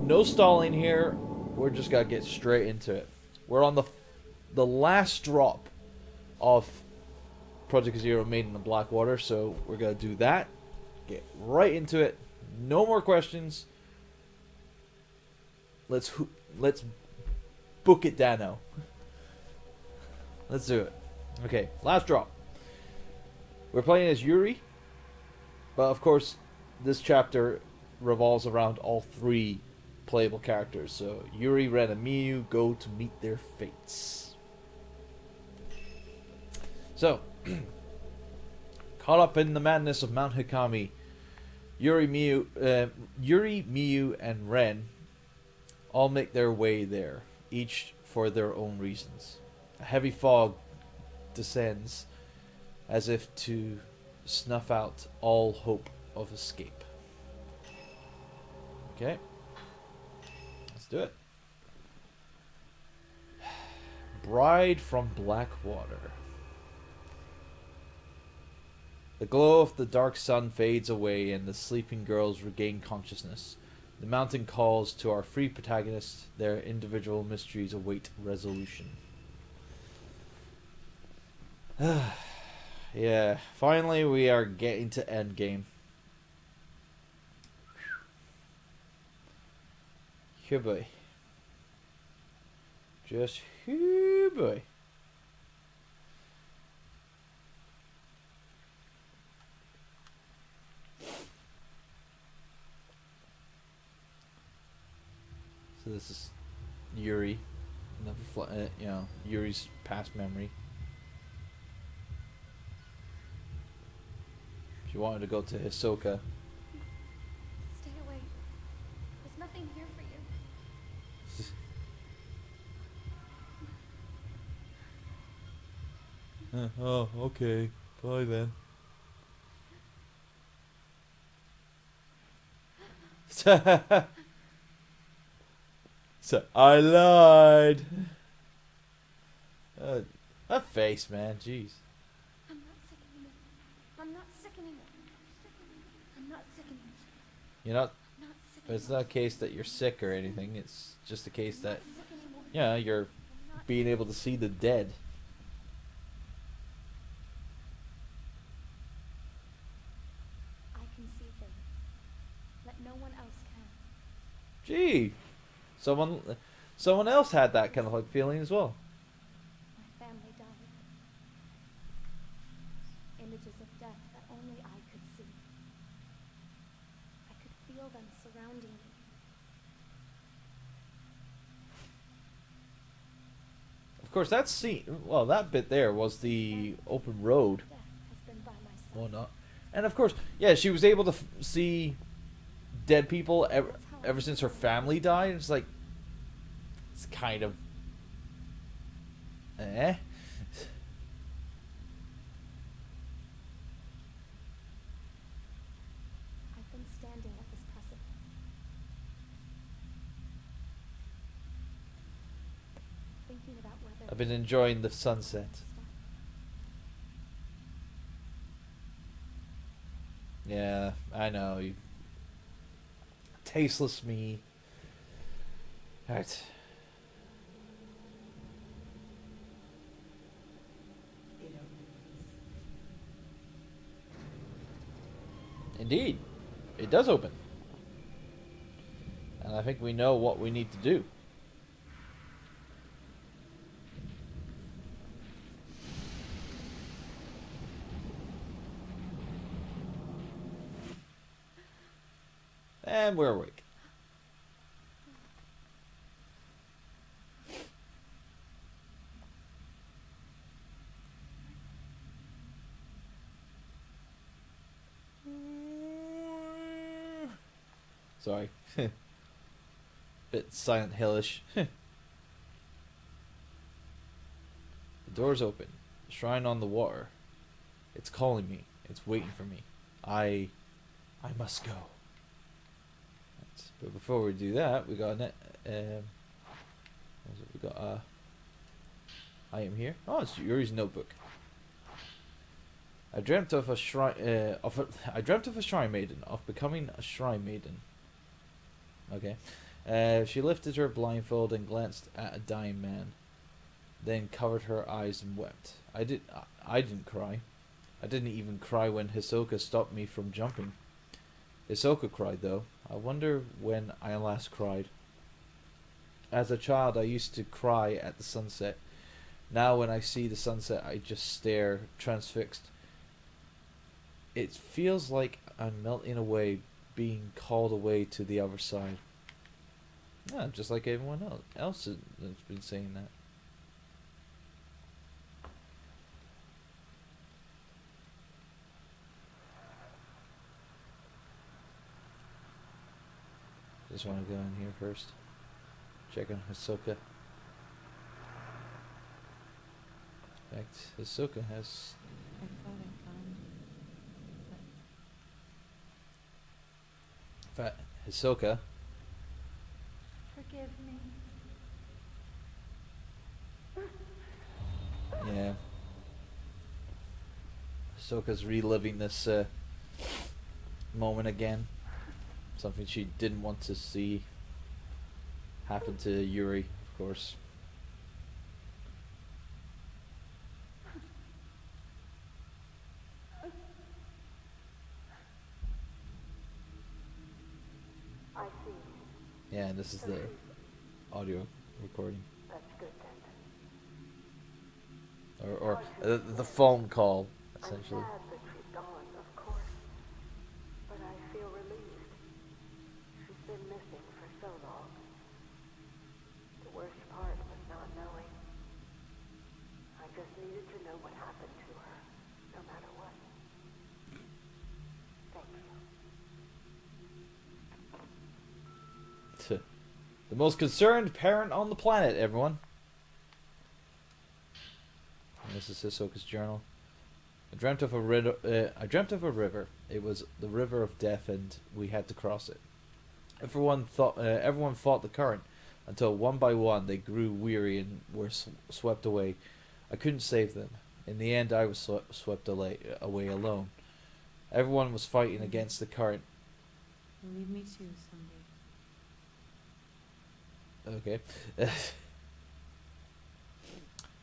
no stalling here. We're just gonna get straight into it. We're on the last drop of Project Zero Maiden of Black Water, so we're gonna do that. Get right into it. No more questions. Let's book it down now. Let's do it. Okay, last drop. We're playing as Yuri, but of course, this chapter revolves around all three playable characters. So Yuri, Ren, and Miyu go to meet their fates. So, caught up in the madness of Mount Hikami, Yuri, Miyu, and Ren all make their way there, each for their own reasons. A heavy fog descends, as if to snuff out all hope of escape. Okay, let's do it. Bride from Black Water. The glow of the dark sun fades away and the sleeping girls regain consciousness. The mountain calls to our three protagonists. Their individual mysteries await resolution. Yeah, finally we are getting to endgame. Here, boy. Just here, boy. So this is Yuri, Yuri's past memory. She wanted to go to Hisoka. Stay away. There's nothing here for you. Oh, okay. Bye then. So I lied. That face, man. Jeez. I'm not sick anymore. I'm not sick anymore. I'm not sick anymore. You're not. I'm not sick But it's anymore. not a case that you're sick or anything. It's just a case I'm that, not sick anymore. yeah, you're I'm not. being able to see the dead. I can see things that no one else can. Gee, someone else had that kind of like feeling as well. My family died. Images of death that only I could see. I could feel them surrounding me. Of course, that scene. Well, that bit there was the open road. Death has been by my side. Well, not. And of course, yeah, she was able to see dead people ever since her family died. It's like, it's kind of, eh. I've been standing at this precipice. Thinking about whether I've been enjoying the sunset. Yeah, I know. You tasteless me. Alright. Indeed. It does open. And I think we know what we need to do. And we're awake. Sorry. Bit Silent Hillish. The door's open. The shrine on the water. It's calling me. It's waiting for me. I must go. But before we do that, we got we got item here. Oh, it's Yuri's notebook. I dreamt of a shrine. I dreamt of a shrine maiden, of becoming a shrine maiden. Okay. She lifted her blindfold and glanced at a dying man, then covered her eyes and wept. I didn't cry. I didn't even cry when Hisoka stopped me from jumping. Hisoka cried though. I wonder when I last cried. As a child, I used to cry at the sunset. Now when I see the sunset, I just stare, transfixed. It feels like I'm melting away, being called away to the other side. Yeah, just like everyone else has been saying that. Just want to go in here first. Check on Hisoka. In fact, Hisoka has... I thought I found you, In fact, Hisoka... Forgive me. Yeah. Hisoka's reliving this moment again. Something she didn't want to see happen to Yuri, of course. I see. Yeah, and this is the audio recording. That's good then. Or the phone call, essentially. I'm sad that she's gone, of course. But I feel relieved. She's been missing for so long. The worst part was not knowing. I just needed to know what happened to her, no matter what. Thank you. The most concerned parent on the planet, everyone. And this is Hisoka's journal. I dreamt of a river. It was the river of death, and we had to cross it. Everyone fought the current until one by one they grew weary and were swept away. I couldn't save them. In the end, I was swept away alone. Everyone was fighting against the current. you'll leave me too someday. Okay.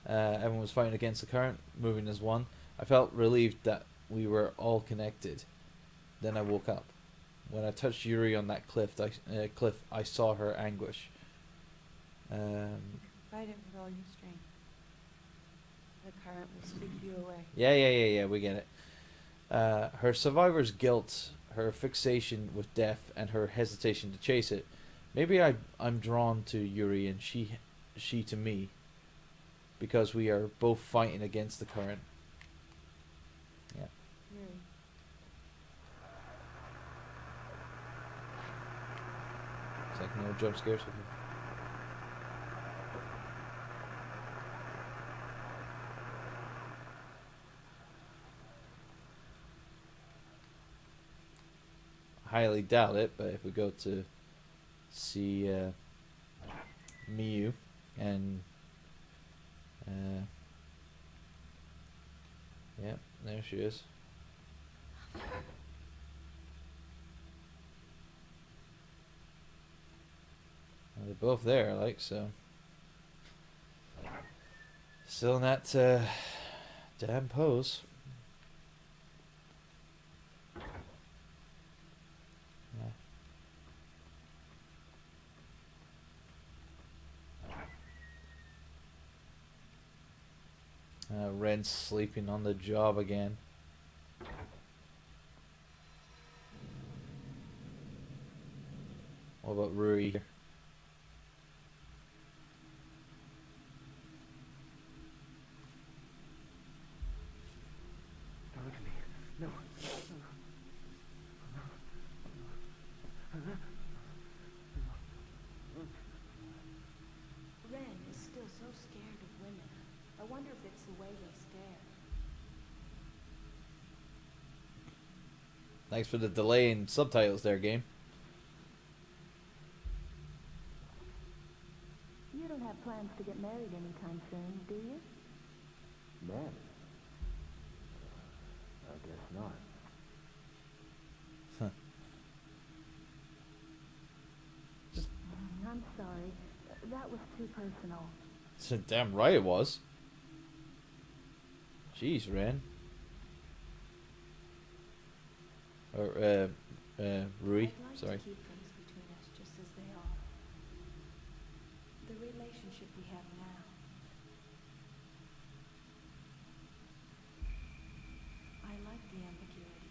Everyone was fighting against the current, moving as one. I felt relieved that we were all connected. Then I woke up. When I touched Yuri on that cliff, I saw her anguish. Fight it with all your strength. The current will sweep you away. Yeah, we get it. Her survivor's guilt, her fixation with death, and her hesitation to chase it. Maybe I'm drawn to Yuri and she to me, because we are both fighting against the current. Yeah. Yuri. It's like no jump scares with you. Highly doubt it, but if we go to see Miyu and yeah, there she is. They're both there, like, so. Still in that damn pose. Ren's sleeping on the job again. What about Rui? Look at me. No. Ren is still so scared of women. I wonder if it's the way they stare. Thanks for the delay in subtitles there, game. You don't have plans to get married anytime soon, do you? Married? I guess not. Huh. Just sorry. That was too personal. Damn right it was. Jeez, Ren. Or, Rui, I'd like sorry. to keep things between us just as they are. The relationship we have now. I like the ambiguity.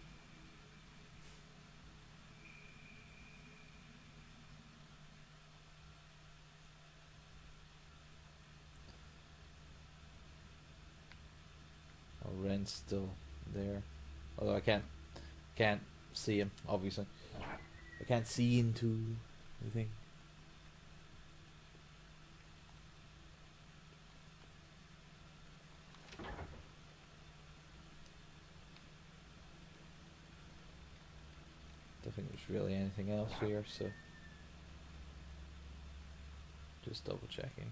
Oh, Ren's still there. Although I can't see him, obviously. I can't see into anything. Don't think there's really anything else here, so just double checking.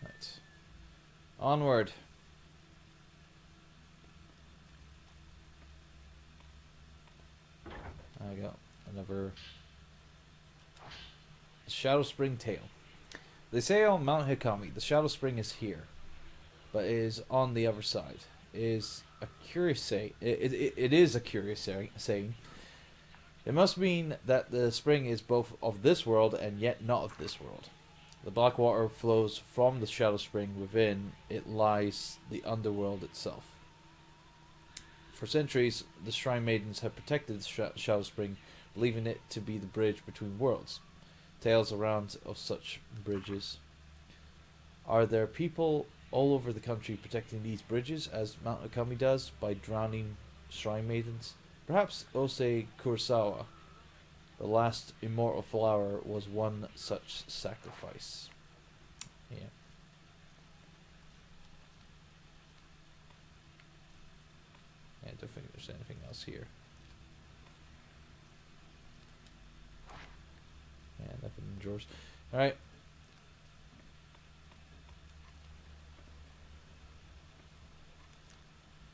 Right. Onward. There we go. Another Shadow Spring Tail. They say on Mount Hikami, the Shadow Spring is here, but it is on the other side. It is a curious say. It is a curious saying. It must mean that the spring is both of this world and yet not of this world. The black water flows from the Shadow Spring. Within it lies the underworld itself. For centuries, the Shrine Maidens have protected the Shadow Spring, believing it to be the bridge between worlds. Tales around of such bridges. Are there people all over the country protecting these bridges, as Mount Akami does, by drowning Shrine Maidens? Perhaps Osei Kurosawa, the last immortal flower, was one such sacrifice. Yeah. I don't think there's anything else here. Yeah, nothing in drawers. Alright.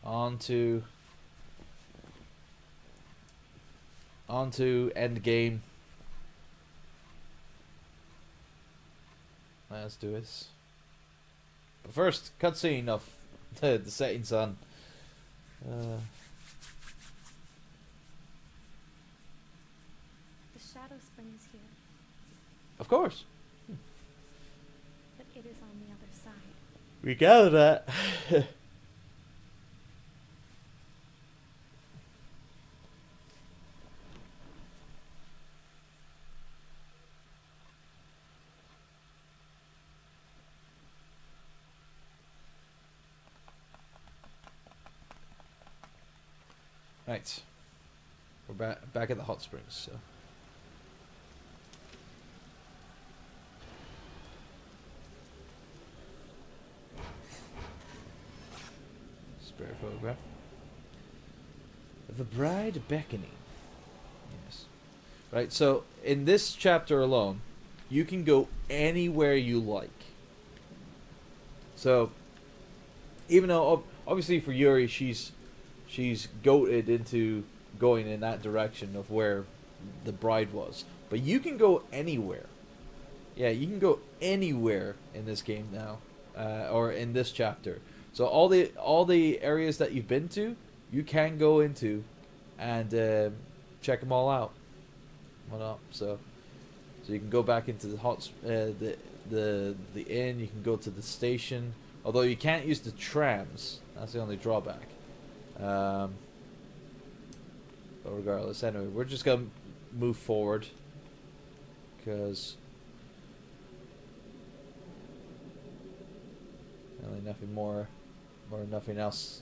On to end game. Let's do this. But first, cutscene of the setting sun. The Shadow Spring is here, Of course. but it is on the other side. We gather that. Right. We're back at the hot springs, so. Spare photograph. The Bride Beckoning. Yes. Right, so in this chapter alone, you can go anywhere you like. So, even though obviously for Yuri, she's goated into going in that direction of where the bride was, but you can go anywhere. Yeah, you can go anywhere in this game now, or in this chapter. So all the areas that you've been to, you can go into, and check them all out. What up? So you can go back into the the inn. You can go to the station. Although you can't use the trams. That's the only drawback. But regardless, anyway, we're just gonna move forward because really nothing more or nothing else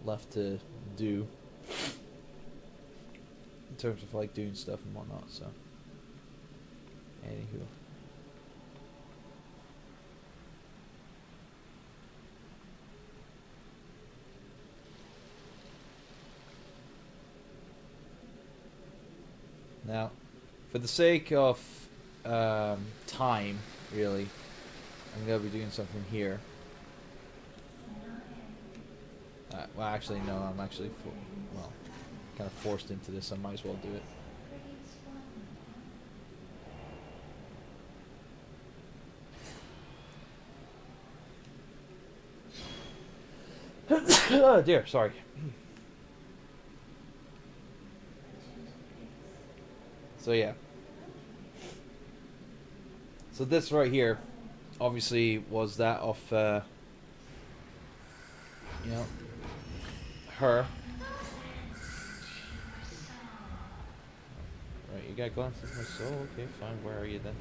left to do in terms of like doing stuff and whatnot. So, anywho. Now, for the sake of time, really. I'm gonna be doing something here. Well, actually, no. I'm actually, well, kind of forced into this. I might as well do it. Oh dear, sorry. So yeah. So this right here, obviously, was that of, you know, her. Right, you got glances of my soul. Okay, fine. Where are you then?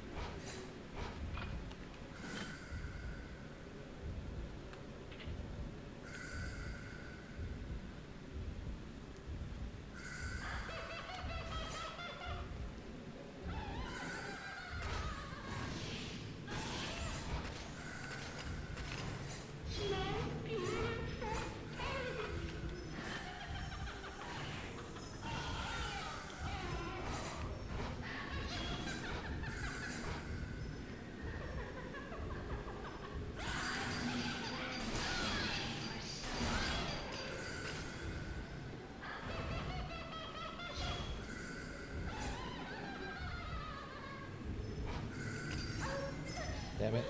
Damn it.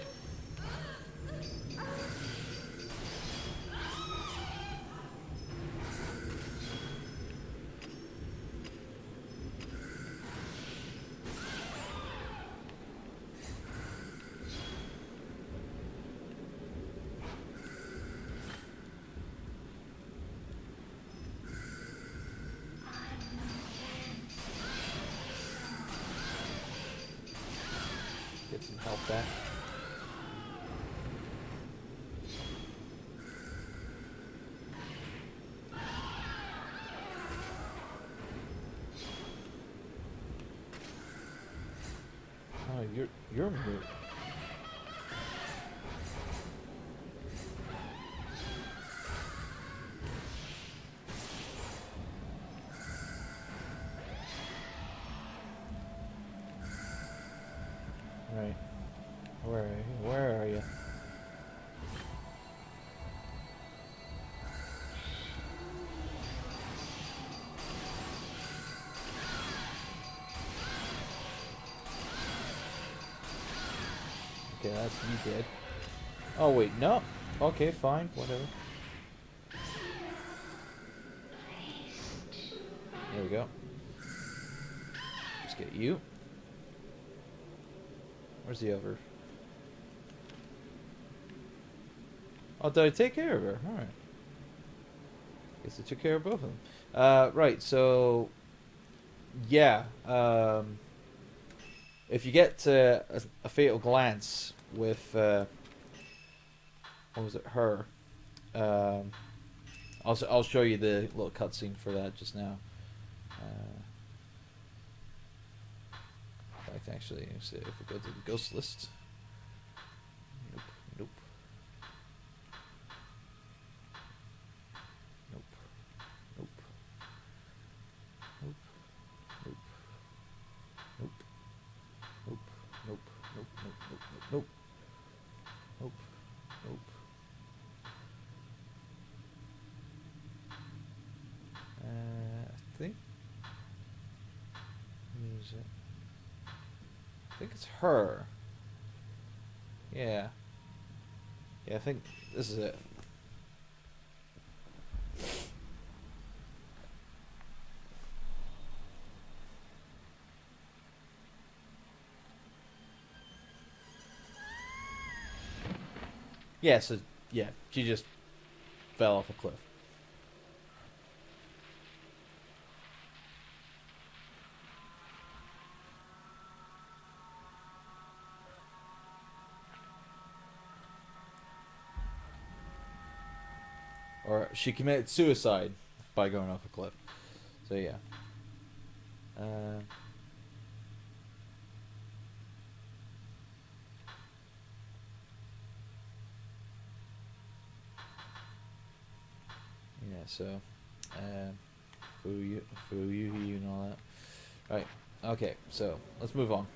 Get some health back. Oh, you're moot. Right. Where are you? Where are you? Okay, that's you dead. Oh wait, no. Okay, fine, whatever. There we go. Let's get you. Where's the other? Oh, did I take care of her? Alright. Guess I took care of both of them. Right, so... Yeah, if you get a fatal glance with... what was it? Her. I'll show you the little cutscene for that just now. In fact, actually, if we go to the ghost list... Nope, nope. Nope. Nope. Nope. Nope. Nope. Nope. Nope. Nope. Nope. Nope. Nope. Nope. I think. Who is it? I think it's her. Yeah. Yeah, I think this is it. Yeah, so, yeah, she just fell off a cliff. Or she committed suicide by going off a cliff. So, yeah. Yeah, so, Fu Yu and all that. Right, okay, so, let's move on.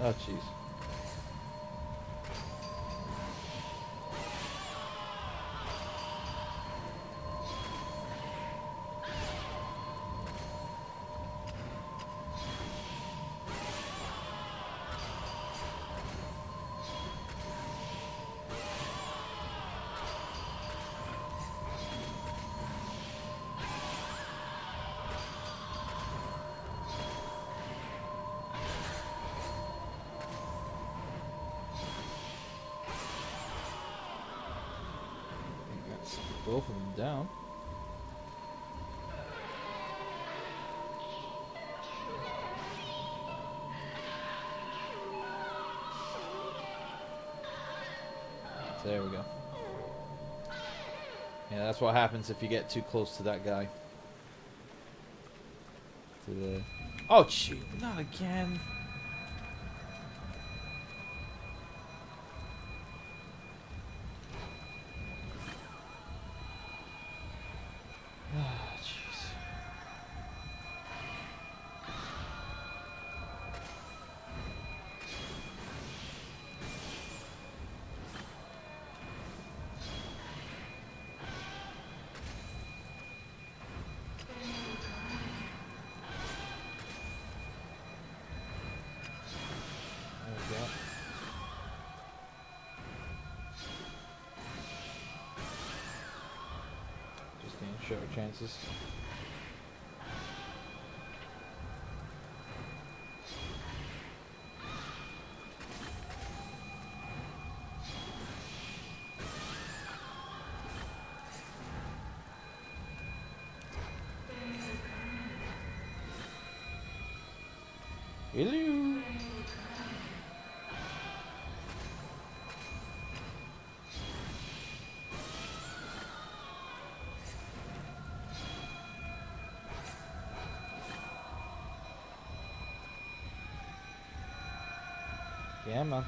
Oh, jeez. That's both of them down. So there we go. Yeah, that's what happens if you get too close to that guy. To the... Oh, shoot. Not again. Ah, jeez. There we go. Just getting shorter chances. Hello. Yeah, man.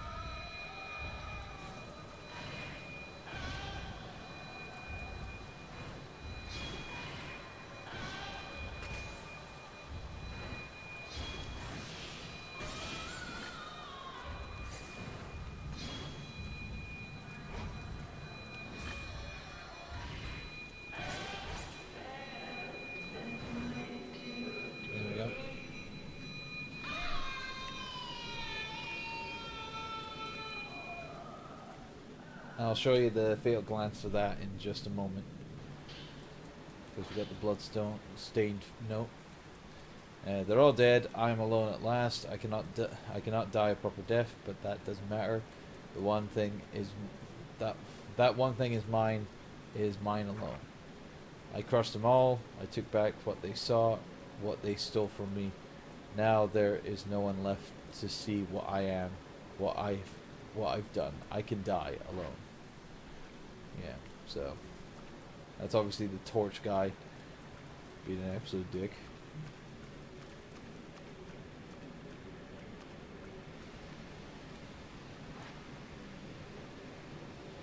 There we go. I'll show you the fatal glance of that in just a moment. Because we got the bloodstone stained note. They're all dead. I am alone at last. I cannot die a proper death, but that doesn't matter. The one thing is that one thing is mine alone. I crushed them all. I took back what they saw, what they stole from me. Now there is no one left to see what I am, what I've done. I can die alone. Yeah, so that's obviously the torch guy being an absolute dick.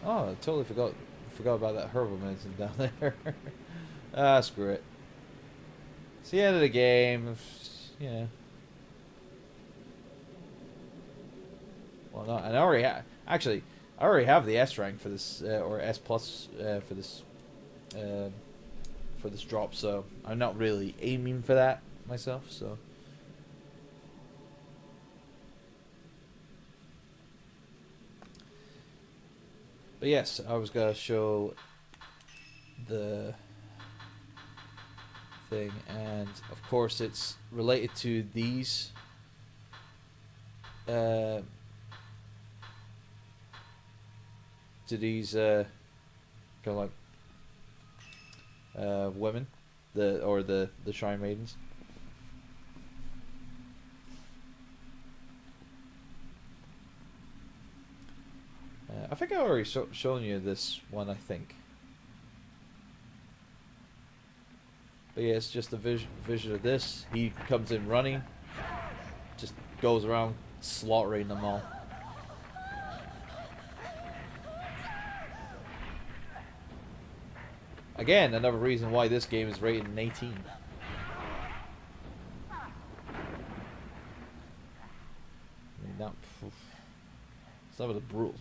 Oh, I totally forgot about that herbal medicine down there. Ah, screw it. It's the end of the game. Yeah. Well, no, and I already actually I already have the S rank for this or S plus for this drop, so I'm not really aiming for that myself. So. But yes, I was gonna show the thing, and of course it's related to these kind of like women, the Shrine Maidens. I think I already shown you this one, I think. But yeah, it's just a vision of this. He comes in running, just goes around slaughtering them all. Again, another reason why this game is rated an 18. not. Some of the brutal.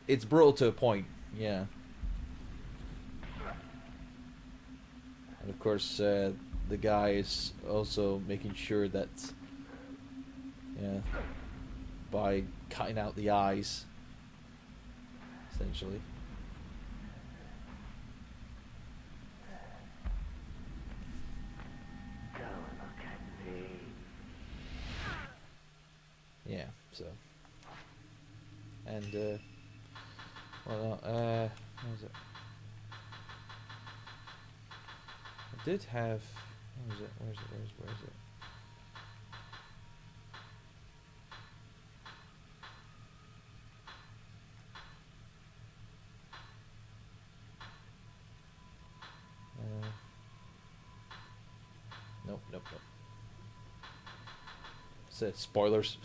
It's brutal to a point, yeah. And of course, the guy is also making sure that, yeah, by cutting out the eyes, essentially. Don't look at me. Yeah, so. And, what was it? I did have, what was it? Where is it? Nope. So, spoilers.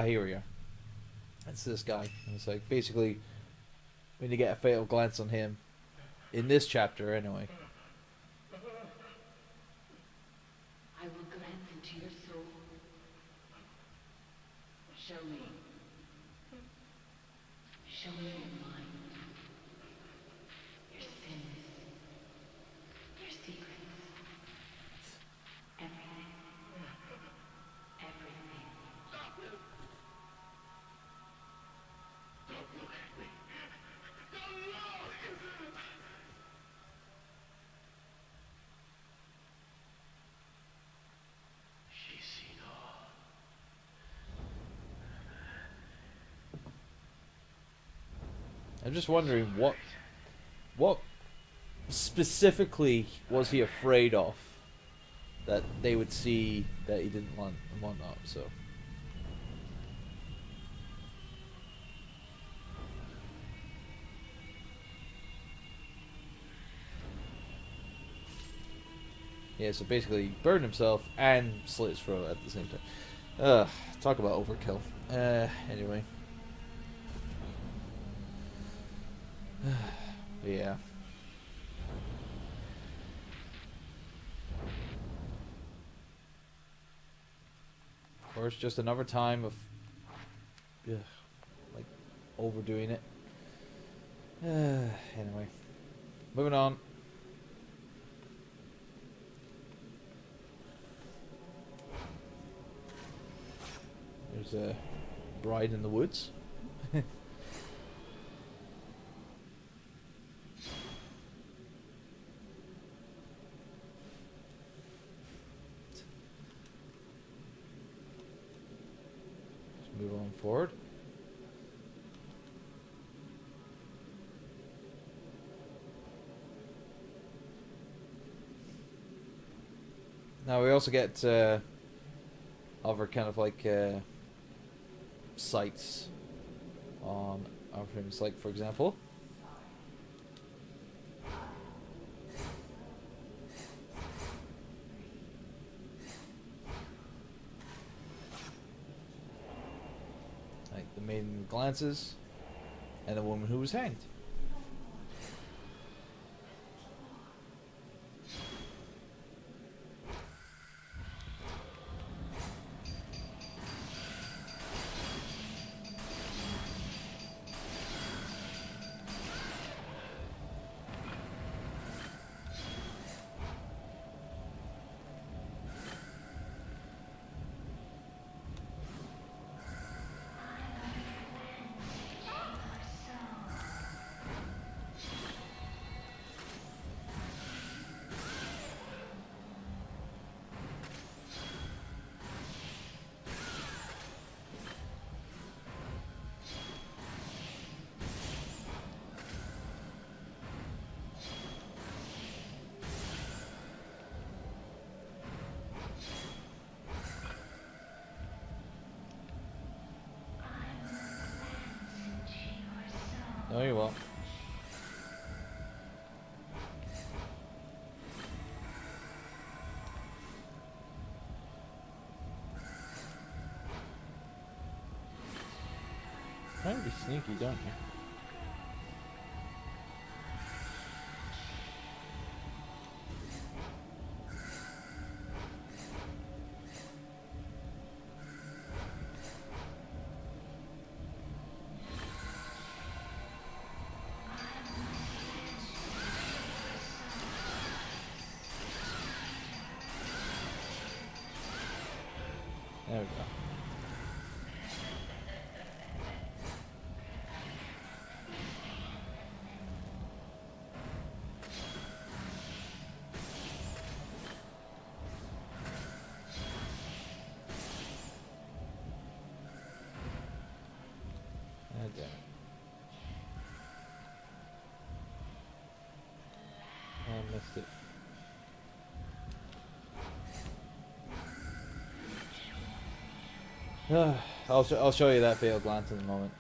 Here we are. It's this guy. And it's like, basically, we need to get a fatal glance on him. In this chapter, anyway. I will glance into your soul. Show me. Show me your mind. Your sins. Your secrets. Everything. Everything. Don't look at me. Don't look! She's seen all. I'm just wondering what specifically was he afraid of that they would see that he didn't want and whatnot, so. Yeah, so basically he burned himself and slit his throat at the same time. Talk about overkill. Anyway. Yeah. Of course, just another time of like overdoing it. Anyway, moving on. There's a bride in the woods. Move on forward. Now we also get other kind of like sites on our things, like for example. Like the maiden glances and the woman who was hanged. No, you won't. Trying to be sneaky, don't you? we go. Ah, damn it. I missed it. I'll show you that failed glance in a moment.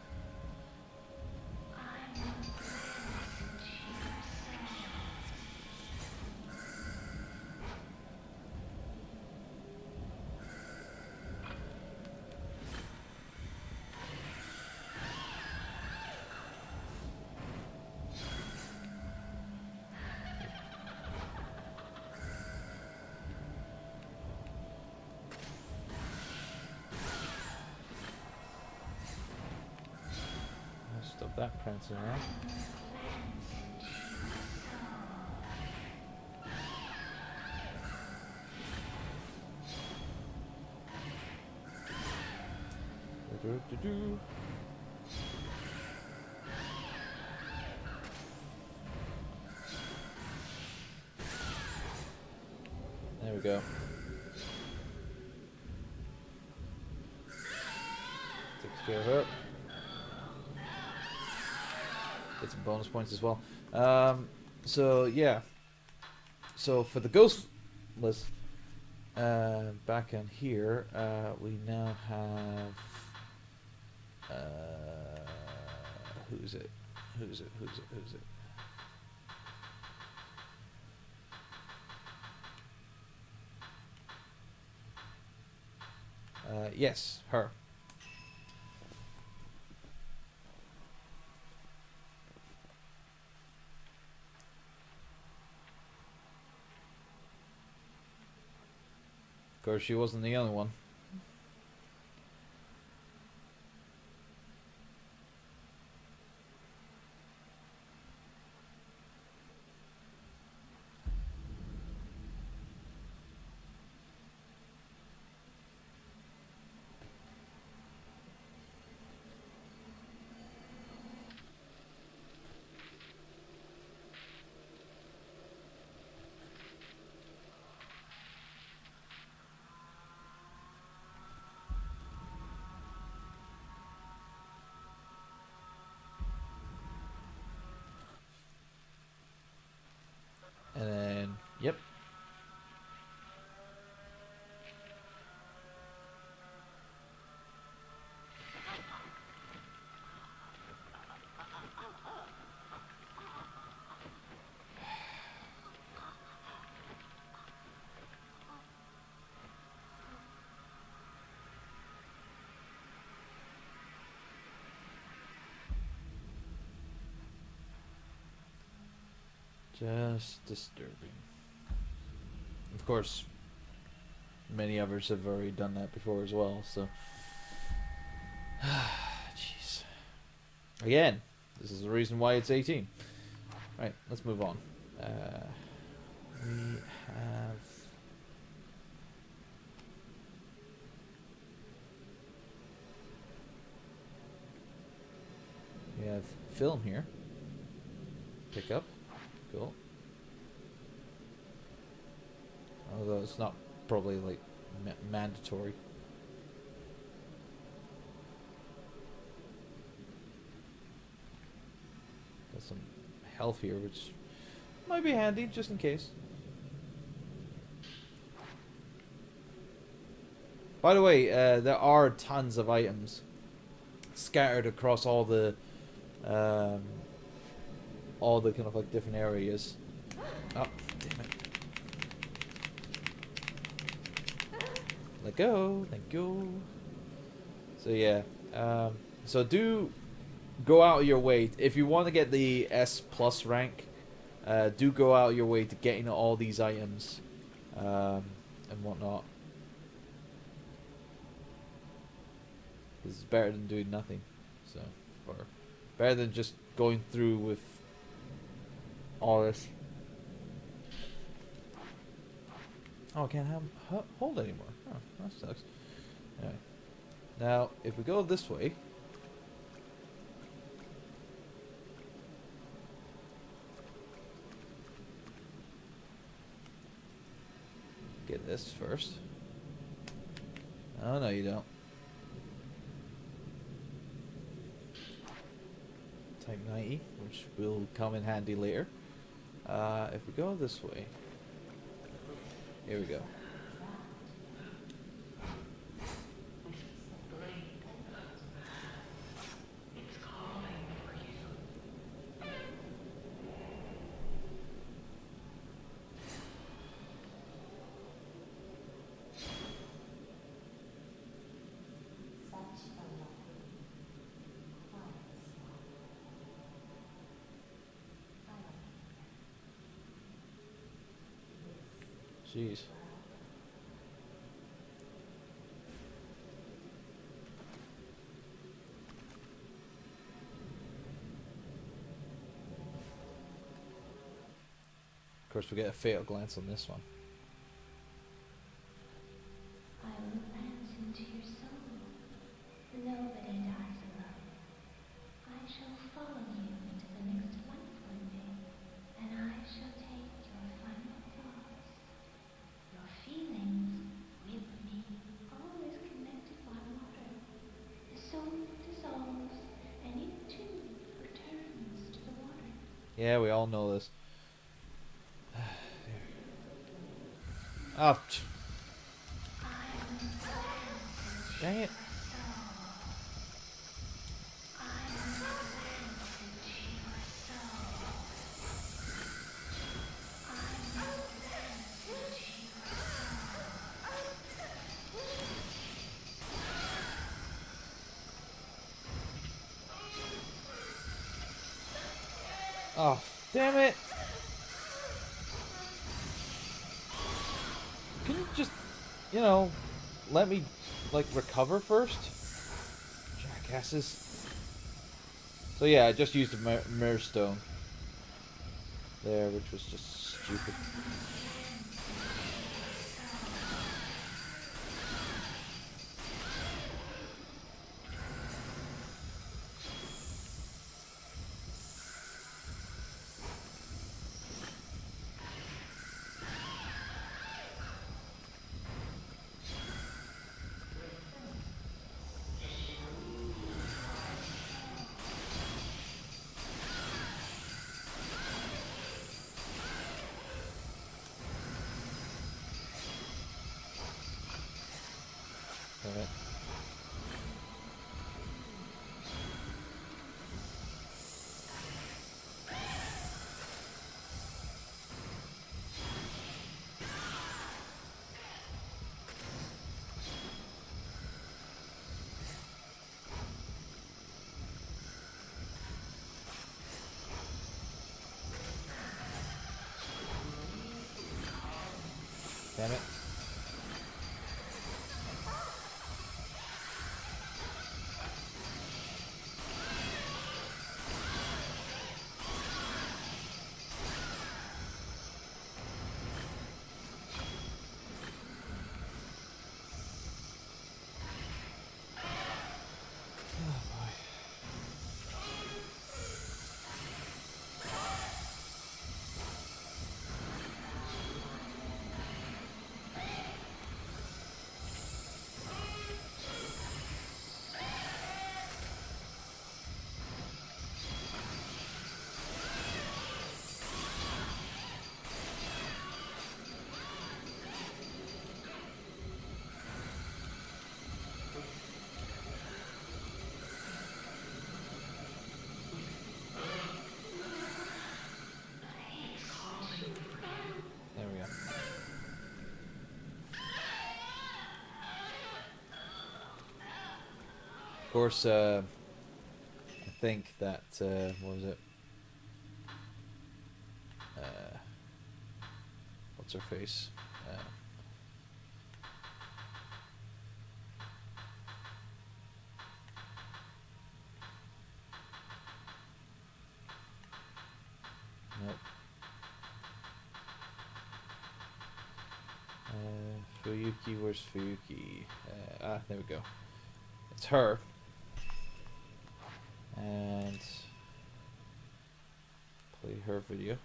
Stop that prancing around. Do-do-do-do. There we go. Takes care of her. Get some bonus points as well. So yeah. So for the ghost list, back in here, we now have. Who's it? Who's it? Who's it? Who's it? Yes, her. Of course, she wasn't the only one. And then, yep. Just disturbing. Of course, many others have already done that before as well, so. Jeez. Again, this is the reason why it's 18. Right, let's move on. We have. We have film here. Pick up. Cool. Although it's not probably like mandatory. Got some health here, which might be handy just in case. By the way, there are tons of items scattered across all the kind of like different areas. Oh, damn it. Let go, thank you. So yeah, so do go out of your way if you want to get the S+ rank. Do go out of your way to getting all these items and whatnot. This is better than doing nothing. So, or better than just going through with all this. Oh, I can't have hold anymore. Oh, that sucks. Alright. Now, if we go this way... Get this first. Oh, no, you don't. Type 90, which will come in handy later. If we go this way... Here we go. It's calling for you. Jeez. Of course, we get a fatal glance on this one. I will glance into your soul. Nobody dies alone. I shall follow you into the next life one day, and I shall take your final thoughts, your feelings with me, always connected by water. The soul dissolves, and it too returns to the water. Yeah, we all know this. Oh, dang it. Oh, damn it. Can you just, you know, let me, like, recover first? Jackasses. So yeah, I just used a mirror stone there, which was just stupid. Alright. Damn it. There we go. Of course, I think that, what was it? What's her face? Nope. Fuyuki, where's Fuyuki? There we go. It's her. And play her video.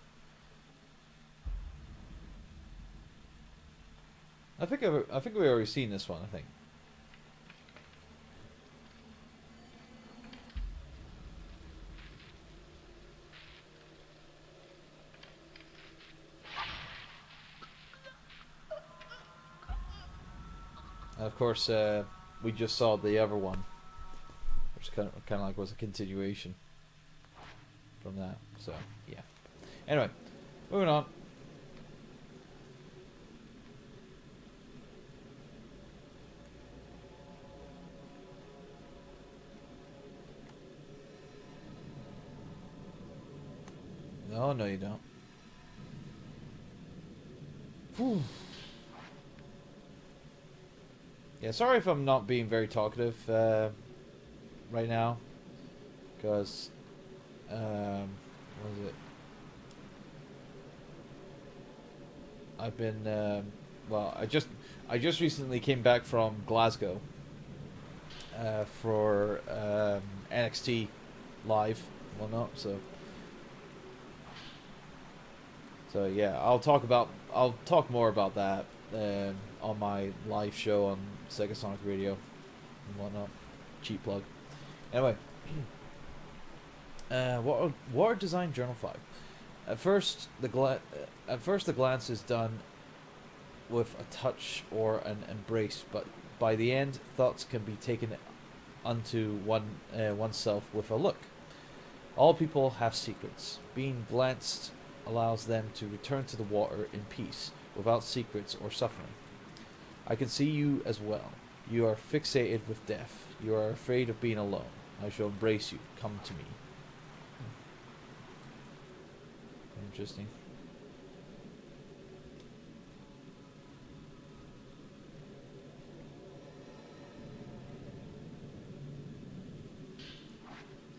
I think we've already seen this one, I think. And of course, we just saw the other one, which kind of like was a continuation from that. So yeah. Anyway, moving on. No, you don't. Whew. Yeah, sorry if I'm not being very talkative right now, because what is it? I've been well, I just recently came back from Glasgow for NXT live, whatnot. So yeah, I'll talk more about that on my live show on Sega Sonic Radio and whatnot. Cheap plug. Anyway, Water Design Journal 5. At first, the glance is done with a touch or an embrace, but by the end, thoughts can be taken unto oneself with a look. All people have secrets. Being glanced allows them to return to the water in peace, without secrets or suffering. I can see you as well. You are fixated with death. You are afraid of being alone. I shall embrace you. Come to me. Interesting.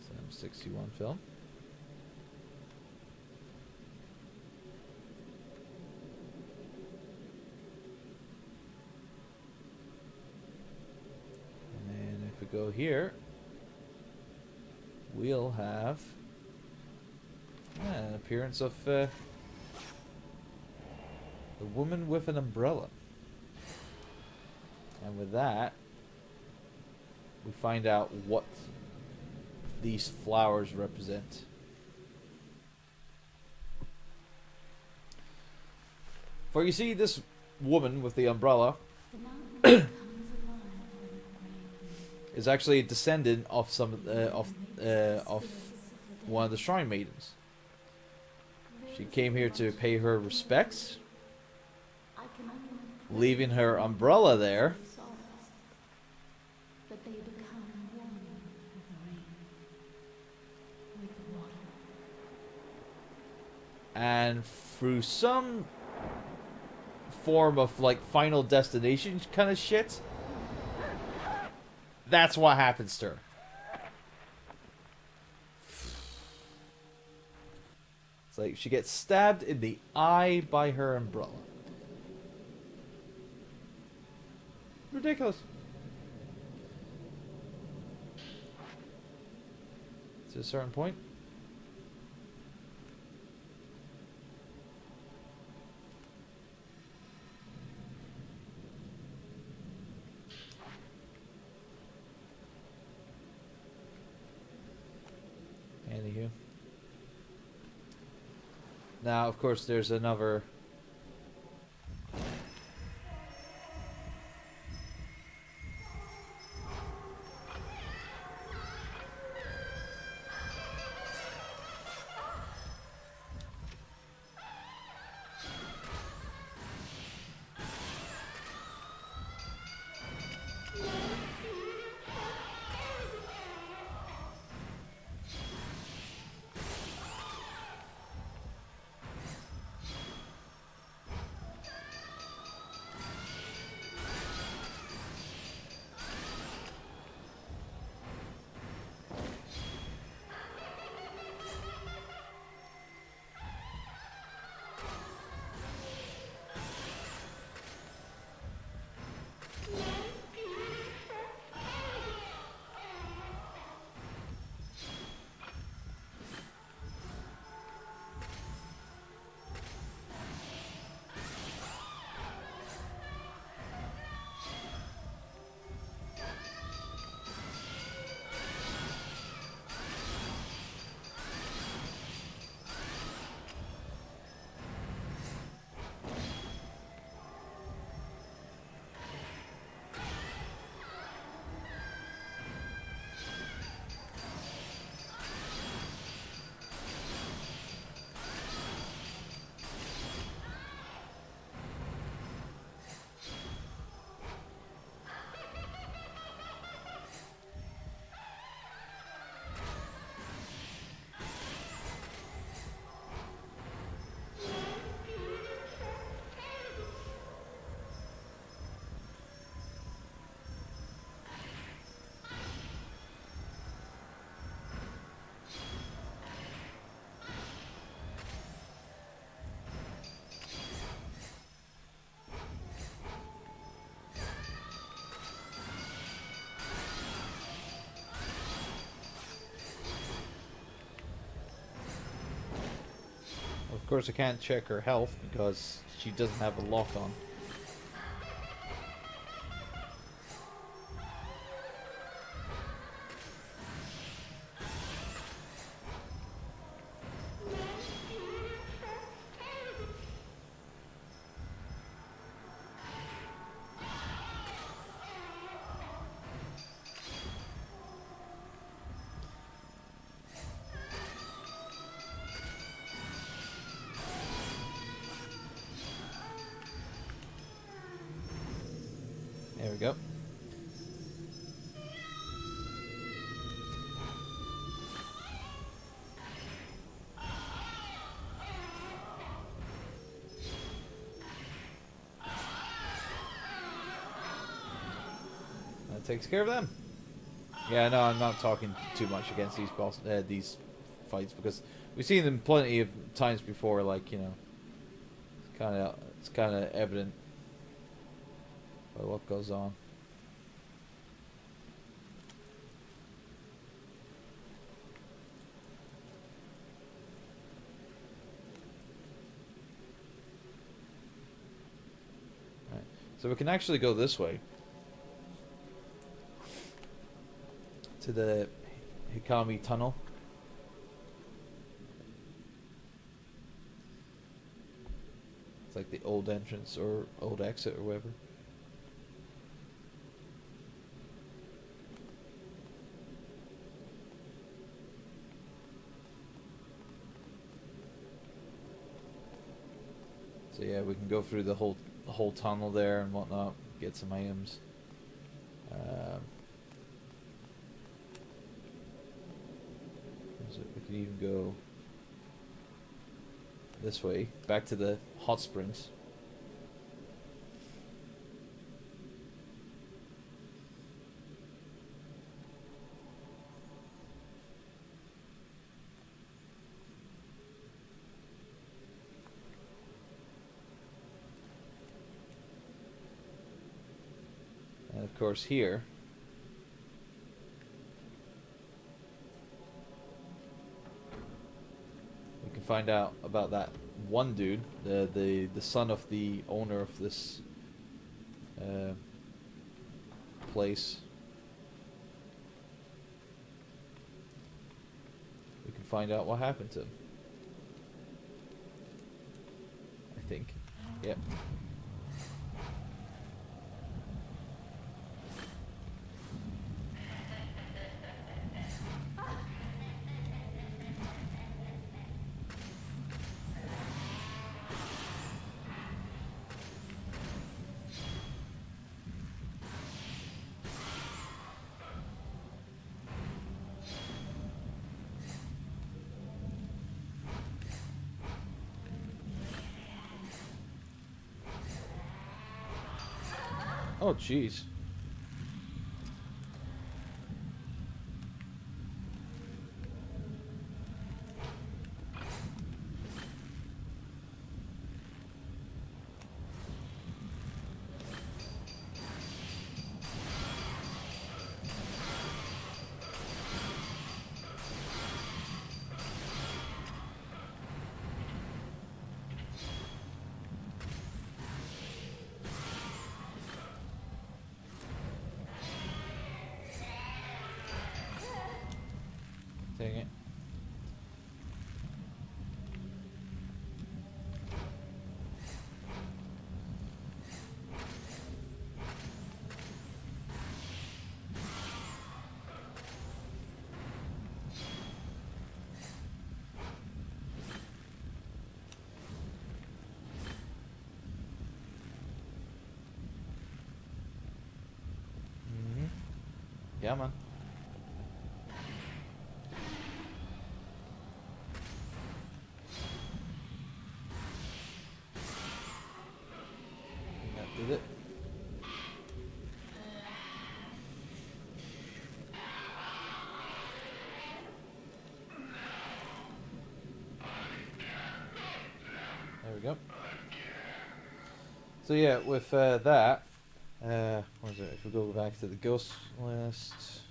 Sam 61 film. And if we go here, we'll have an appearance of the woman with an umbrella. And with that, we find out what these flowers represent. For you see, this woman with the umbrella is actually a descendant of some of one of the Shrine Maidens. She came here to pay her respects, leaving her umbrella there. But they become one with the rain, with the water. And through some form of like Final Destination kind of shit, that's what happens to her. It's like she gets stabbed in the eye by her umbrella. Ridiculous. To a certain point. Anywho. Now, of course, there's another. Of course, I can't check her health because she doesn't have a lock on. There we go. That takes care of them. Yeah, no, I'm not talking too much against these fights because we've seen them plenty of times before. Like, you know, it's kind of evident by what goes on. Right. So we can actually go this way to the Hikami tunnel. It's like the old entrance or old exit or whatever. So yeah, we can go through the whole tunnel there and whatnot, get some items. So we can even go this way, back to the hot springs. And of course here we can find out about that one dude, the son of the owner of this place. We can find out what happened to him, I think. Yep. Oh, jeez. Dang it. Yeah, man. That did it. There we go. So yeah, with that, what is it? If we go back to the ghost list,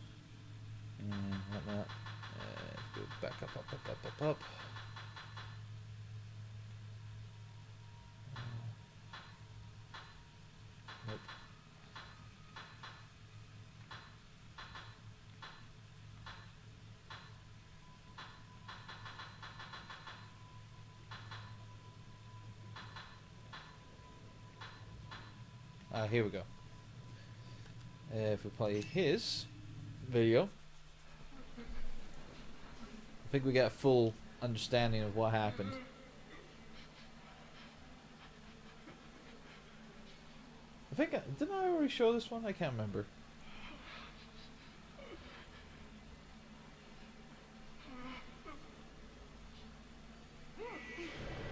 whatnot, go back up. Here we go. If we play his video, I think we get a full understanding of what happened. I think didn't I already show this one? I can't remember.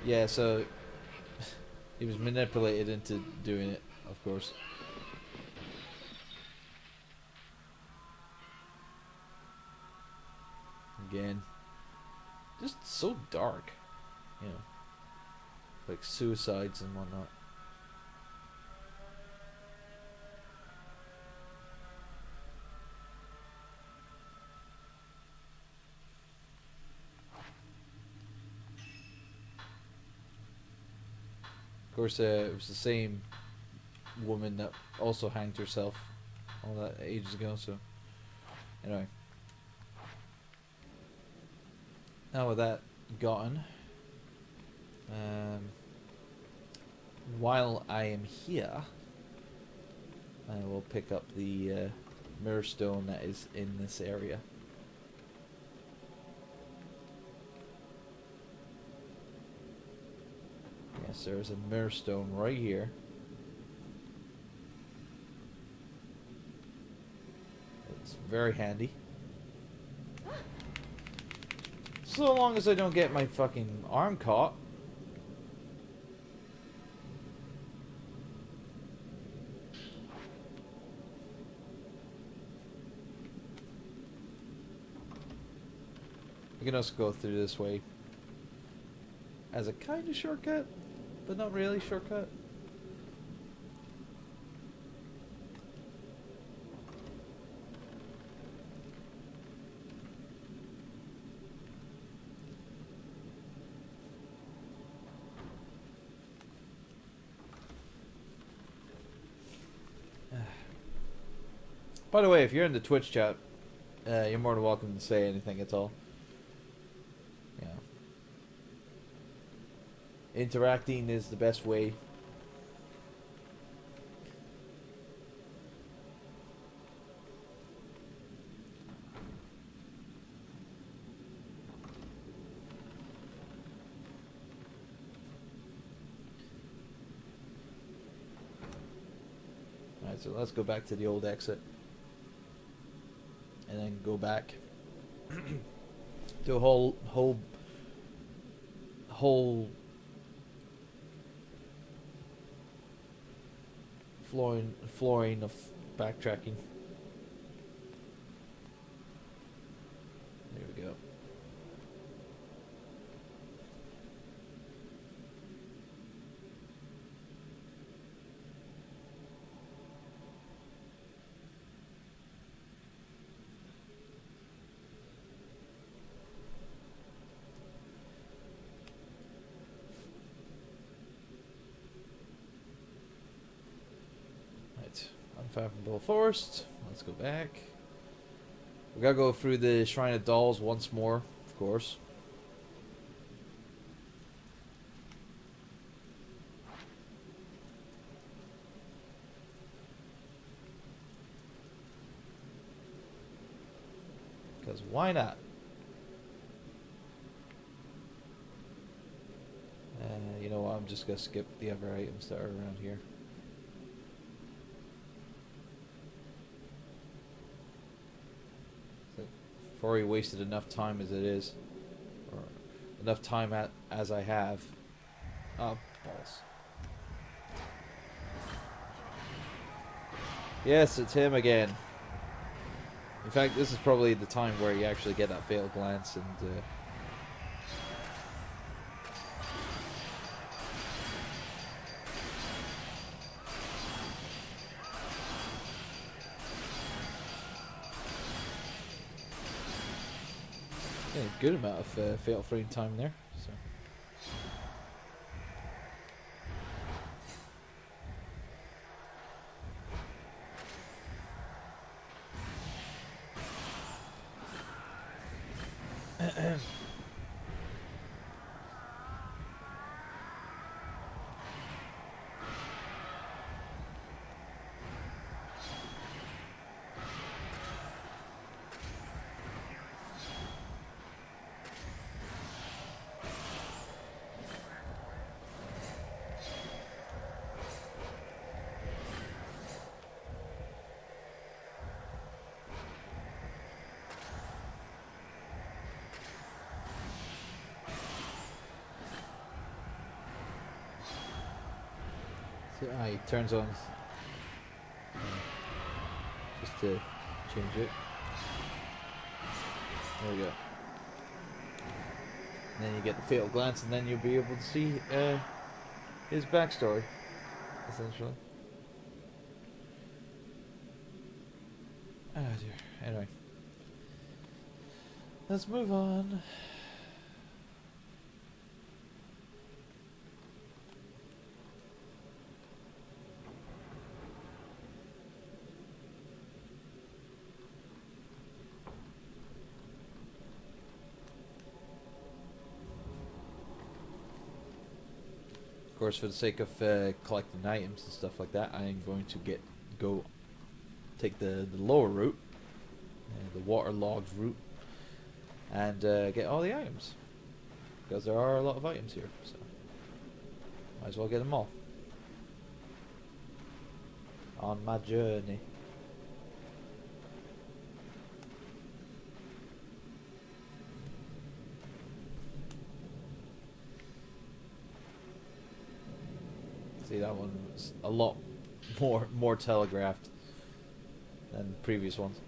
Yeah, so he was manipulated into doing it, of course. Again, just so dark, you know, like suicides and whatnot. Of course, it was the same woman that also hanged herself all that ages ago. So, anyway, now with that gotten, while I am here, I will pick up the mirror stone that is in this area. Yes, there's a mirror stone right here. It's very handy. So long as I don't get my fucking arm caught. You can also go through this way as a kind of shortcut, but not really shortcut. By the way, if you're in the Twitch chat, you're more than welcome to say anything at all. Yeah. Interacting is the best way. Alright, so let's go back to the old exit. And then go back to a whole flooring of backtracking. There we go. Unfathomable Forest. Let's go back. We gotta go through the Shrine of Dolls once more, of course. Because why not? You know what? I'm just gonna skip the other items that are around here. I've already wasted enough time as it is, or enough time as I have. Oh, balls. Yes, it's him again. In fact, this is probably the time where you actually get that fatal glance and yeah, good amount of fatal frame time there. So. He turns on just to change it. There we go. And then you get the fatal glance, and then you'll be able to see his backstory, essentially. Oh dear. Anyway, let's move on. Of course, for the sake of collecting items and stuff like that, I am going to take the lower route, the waterlogged route, and get all the items, because there are a lot of items here, so might as well get them all on my journey. See, that one was a lot more telegraphed than the previous ones.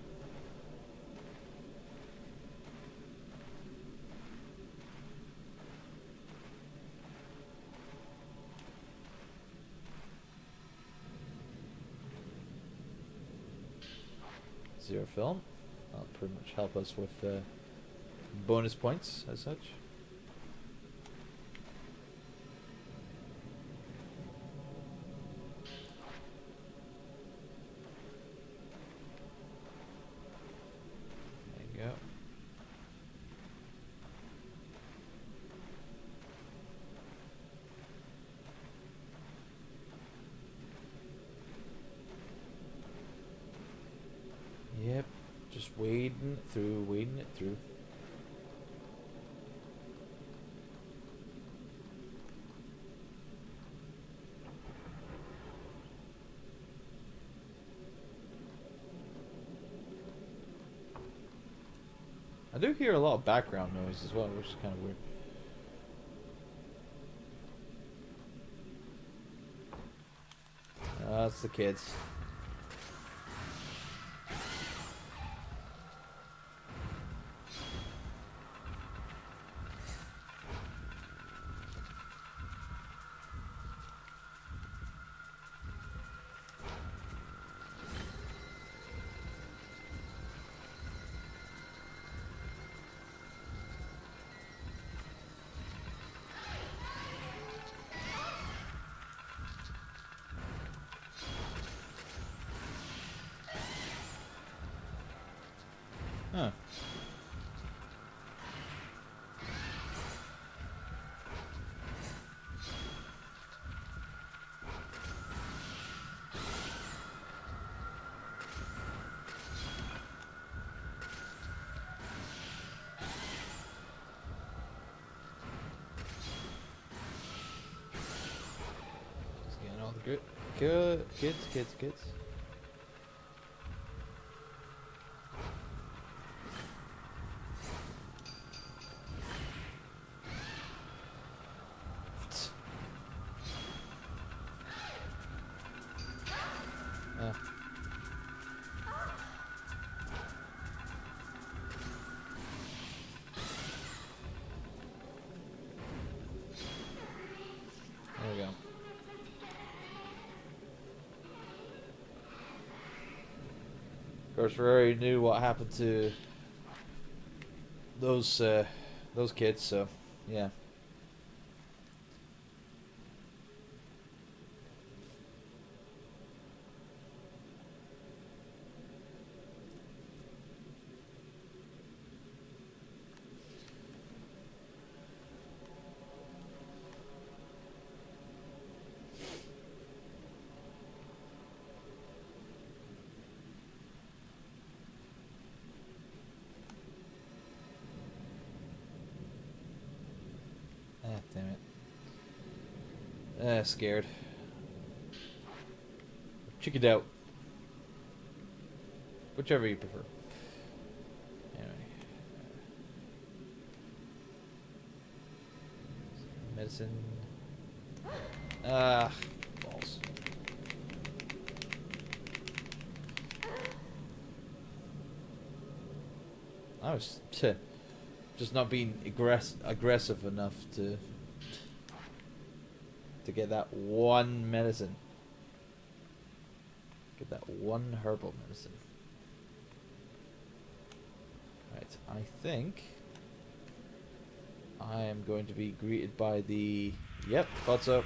Zero film. That'll pretty much help us with bonus points as such. There you go. Yep, just wading it through. I do hear a lot of background noise as well, which is kind of weird. That's the kids. Huh. Just getting all the good kids. Ah. There we go. Of course, we already knew what happened to those kids, so yeah. Ah, damn it. Scared. Chickened out. Whichever you prefer. Anyway. Medicine. Ah, balls. I was just not being aggressive enough to get that one medicine. Get that one herbal medicine. Right, I think I am going to be greeted by the... Yep, thought so.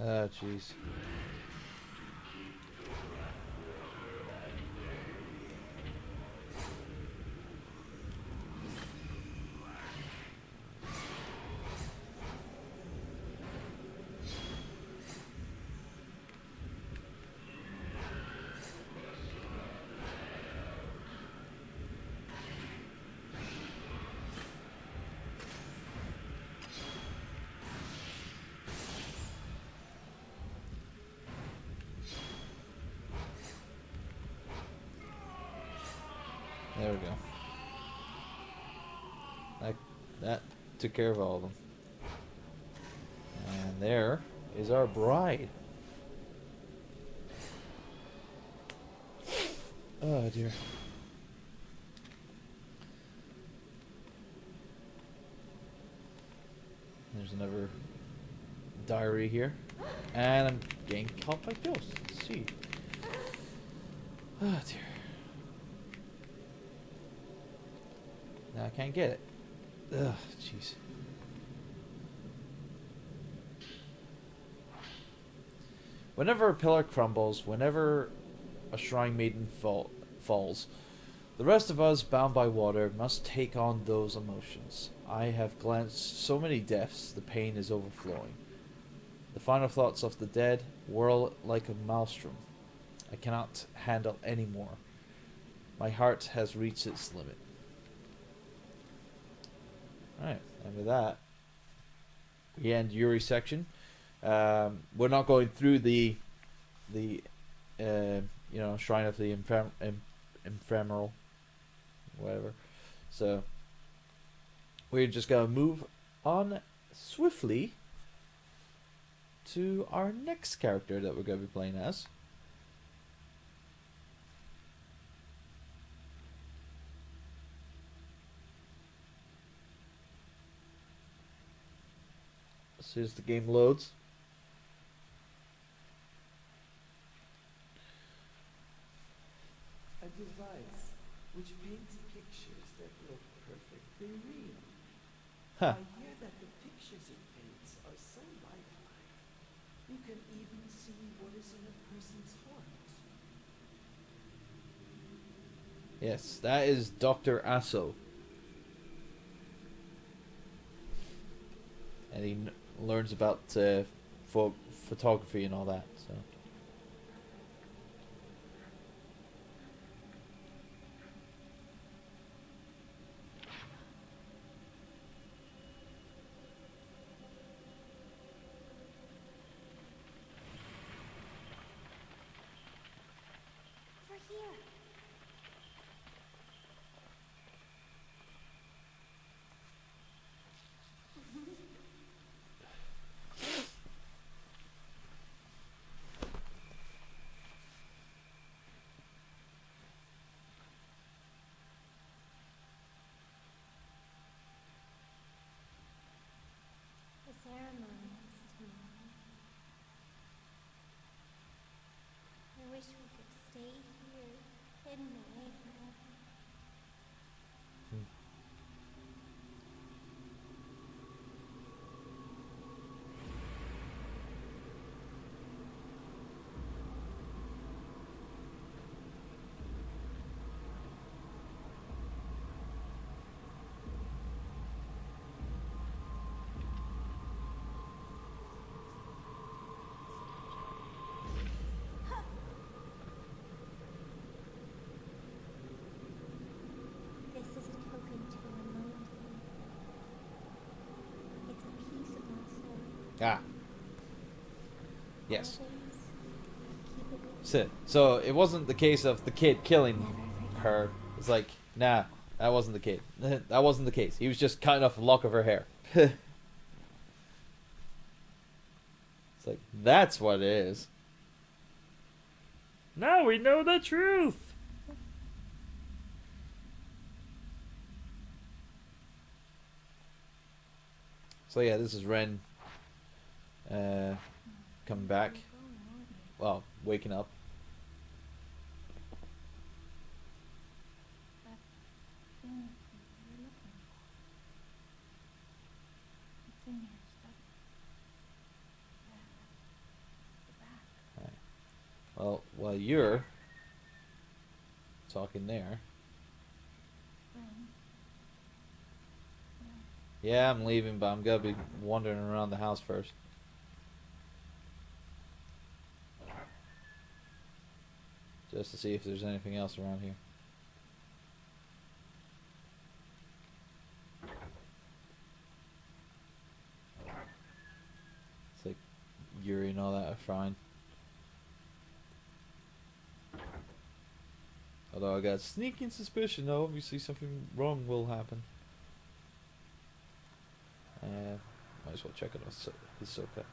Oh, jeez. There we go. That took care of all of them. And there is our bride. Oh dear. There's another diary here. And I'm getting caught by ghosts. Let's see. Oh dear. Now I can't get it. Ugh, jeez. Whenever a pillar crumbles, whenever a shrine maiden falls, the rest of us, bound by water, must take on those emotions. I have glanced so many deaths, the pain is overflowing. The final thoughts of the dead whirl like a maelstrom. I cannot handle any more. My heart has reached its limit. Alright, and with that, we end Yuri's section. We're not going through the Shrine of the Ephemeral, whatever. So we're just gonna move on swiftly to our next character that we're gonna be playing as. As soon as the game loads. A device which paints pictures that look perfectly real. Huh. I hear that the pictures it paints are so lifelike. You can even see what is in a person's heart. Yes, that is Dr. Asso. And he learns about photography and all that. So. Over here. Ah. Yes. Always keep it with So it wasn't the case of the kid killing Never forget. her. It's like, nah, that wasn't the kid. That wasn't the case. He was just cutting off a lock of her hair. It's like, that's what it is. Now we know the truth. So yeah, this is Ren coming back. Well, waking up. That thing you're looking for. It's in your study. The back. Well, while you're talking there. Ren. Yeah, I'm leaving, but I'm gonna be wandering around the house first. Just to see if there's anything else around here. It's like Yuri and all that are fine. Although I got a sneaking suspicion, though, obviously something wrong will happen. Might as well check it on Hisoka.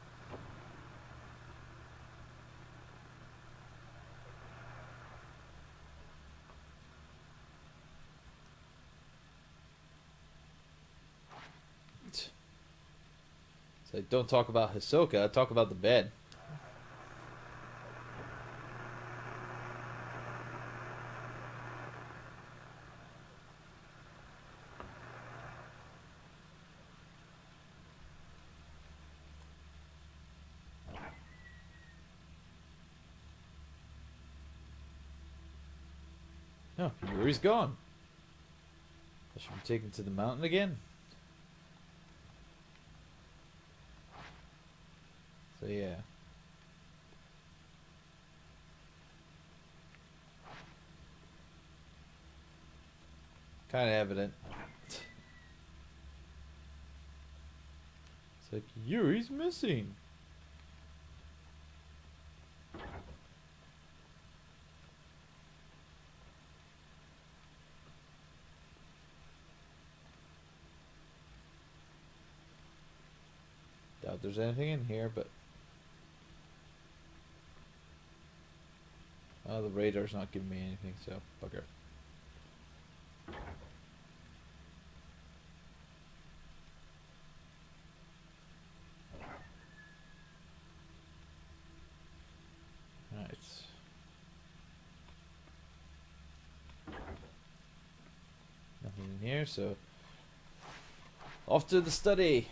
So don't talk about Hisoka, talk about the bed. No, Yuri's gone. I should be taken to the mountain again. So yeah. Kind of evident. It's like, Yuri's missing. Doubt there's anything in here, but... Oh, the radar's not giving me anything, so bugger. Right. Nothing in here, so... Off to the study!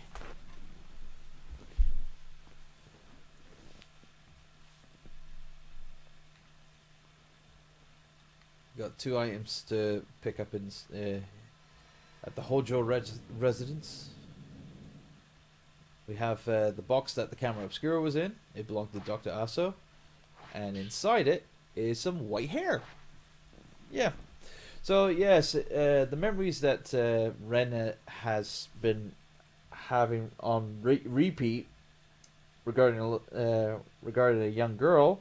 Got 2 items to pick up in at the Hojo residence. We have the box that the camera Obscura was in. It belonged to Dr. Aso. And inside it is some white hair. Yeah. So, yes, the memories that Ren has been having on repeat regarding a young girl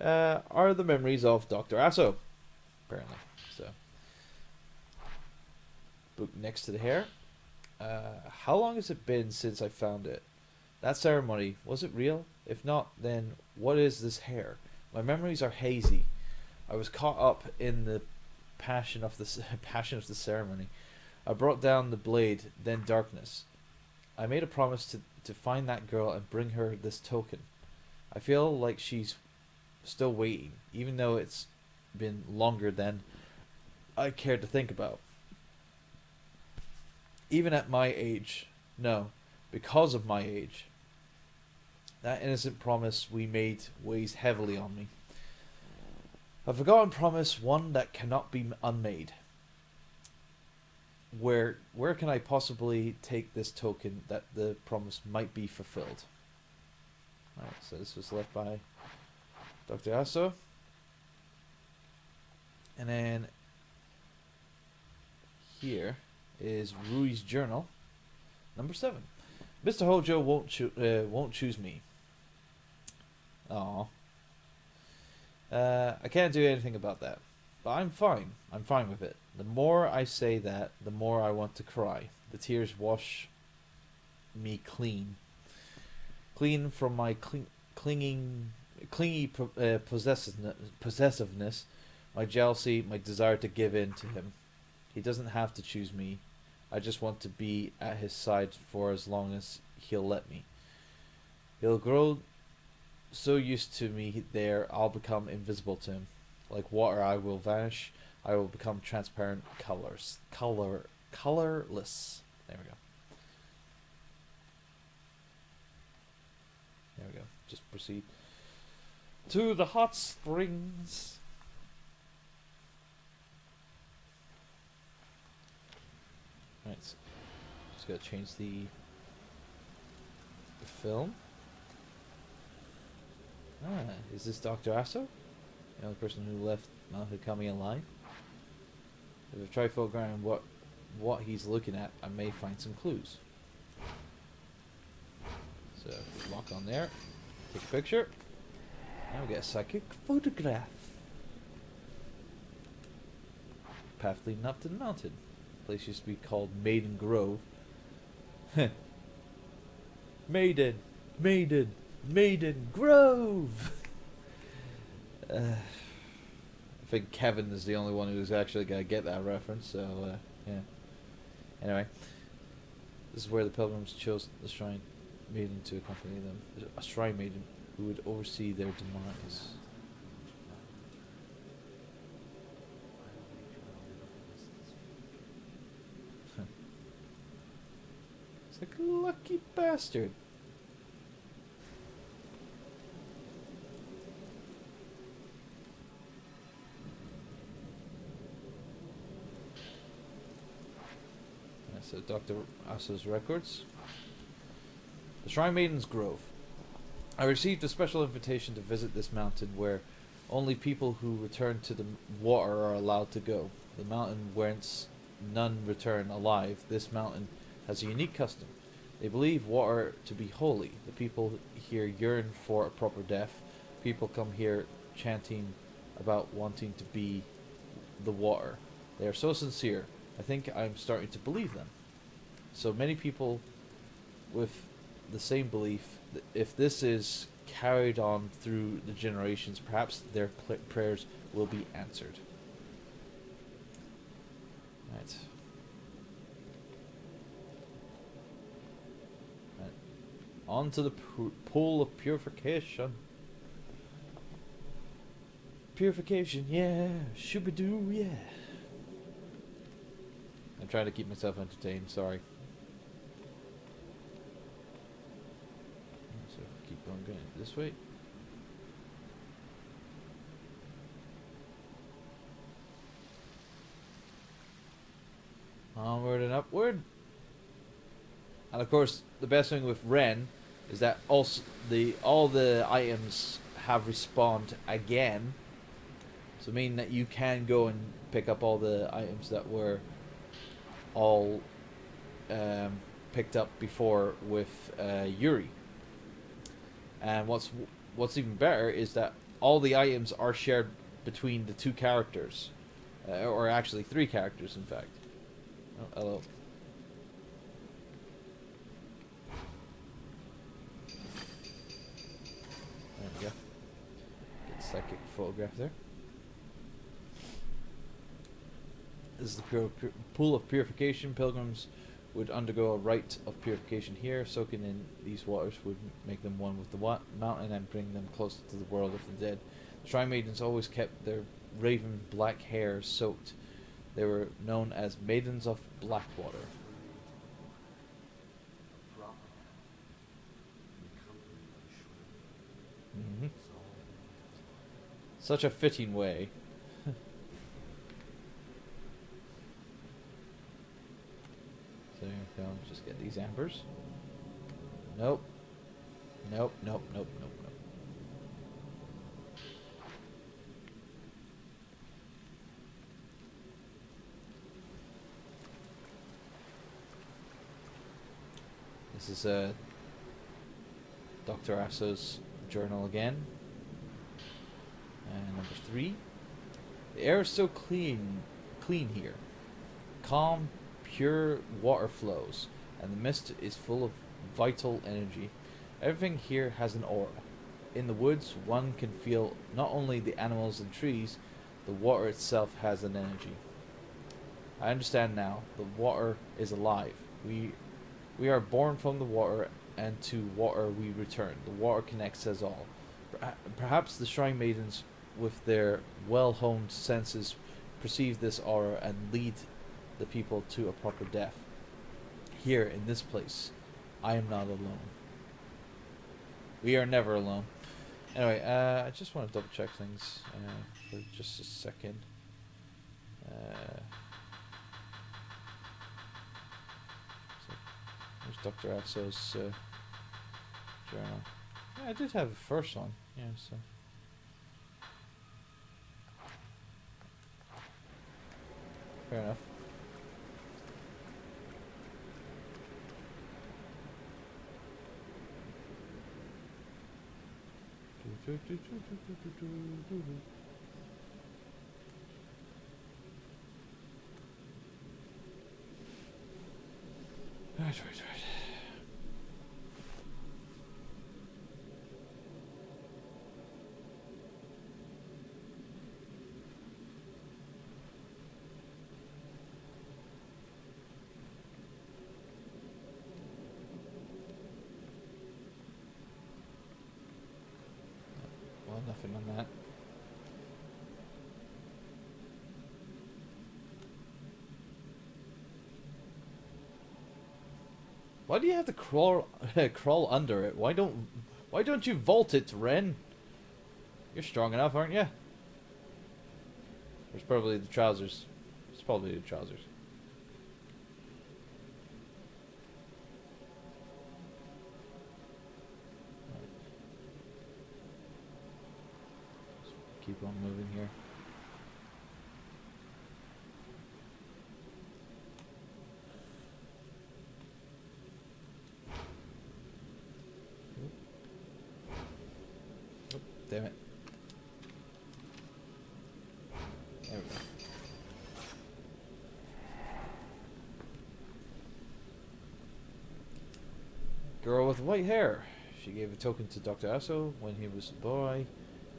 are the memories of Dr. Aso, apparently. So, book next to the hair. How long has it been since I found it? That ceremony, was it real? If not, then what is this hair? My memories are hazy. I was caught up in the passion of the ceremony. I brought down the blade, then darkness. I made a promise to find that girl and bring her this token. I feel like she's still waiting, even though it's been longer than I cared to think about. Even at my age, no, because of my age, that innocent promise we made weighs heavily on me. A forgotten promise, one that cannot be unmade. Where can I possibly take this token that the promise might be fulfilled? Alright, so this was left by Dr. Aso. And then here is Rui's journal, number 7. Mr. Hojo won't choose me. Aw. I can't do anything about that. But I'm fine. I'm fine with it. The more I say that, the more I want to cry. The tears wash me clean. Clean from my clingy possessiveness, my jealousy, my desire to give in to him. He doesn't have to choose me. I just want to be at his side for as long as he'll let me. He'll grow so used to me there, I'll become invisible to him. Like water, I will vanish. I will become transparent, colorless. There we go. There we go. Just proceed to the hot springs. Right. Just gotta change the film. Ah, is this Dr. Asso? The only person who left Mount Hikami alive? If I try focusing on what he's looking at, I may find some clues. So, lock on there. Take a picture. Now we get a psychic photograph. Path leading up to the mountain. The place used to be called Maiden Grove. Maiden Grove! I think Kevin is the only one who's actually going to get that reference, so, yeah. Anyway. This is where the pilgrims chose the shrine maiden to accompany them. A shrine maiden who would oversee their demise. It's like a lucky bastard. So Dr. Asso's records. The Shrine Maiden's Grove. I received a special invitation to visit this mountain where only people who return to the water are allowed to go. The mountain whence none return alive. This mountain has a unique custom. They believe water to be holy. The people here yearn for a proper death. People come here chanting about wanting to be the water. They are so sincere. I think I'm starting to believe them. So many people with the same belief, if this is carried on through the generations, perhaps their prayers will be answered. Right. On to the pool of purification. Purification, yeah. Shooby-doo, yeah. I'm trying to keep myself entertained, sorry. So keep on going this way. Onward and upward. And of course, the best thing with Ren is that also all the items have respawned again. So meaning that you can go and pick up all the items that were all picked up before with Yuri. And what's even better is that all the items are shared between the two characters, or actually three characters, in fact. Oh, hello. There we go. Get a psychic photograph there. This is the pool of purification. Pilgrims would undergo a rite of purification here. Soaking in these waters would make them one with the mountain and bring them closer to the world of the dead. The Shrine Maidens always kept their raven black hair soaked. They were known as Maidens of Black Water. Mm-hmm. Such a fitting way. So here we go. Just get these ambers. Nope. Nope, nope, nope, nope, nope. This This is Dr. Asso's journal again. And number 3. The air is so clean here. Calm, pure water flows, and the mist is full of vital energy. Everything here has an aura. In the woods, one can feel not only the animals and trees, the water itself has an energy. I understand now. The water is alive. We are born from the water, and to water we return. The water connects us all. Perhaps the Shrine Maidens, with their well-honed senses, perceive this aura and lead the people to a proper death. Here, in this place, I am not alone. We are never alone. Anyway, I just want to double check things for just a second. So there's Dr. Asso's journal. Yeah, I did have a first one. Yeah, so. Fair enough. Right. Well, nothing on that. Why do you have to crawl under it? Why don't you vault it, Ren? You're strong enough, aren't you? There's probably the trousers. It's probably the trousers. Keep on moving here. Oh, damn it. There we go. Girl with white hair. She gave a token to Dr. Asso when he was a boy,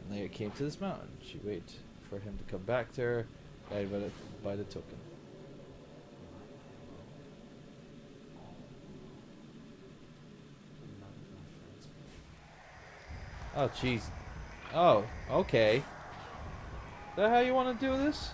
and later came to this mountain. She waited for him to come back to her, guided by the token. Oh, jeez. Oh, okay. Is that how you want to do this?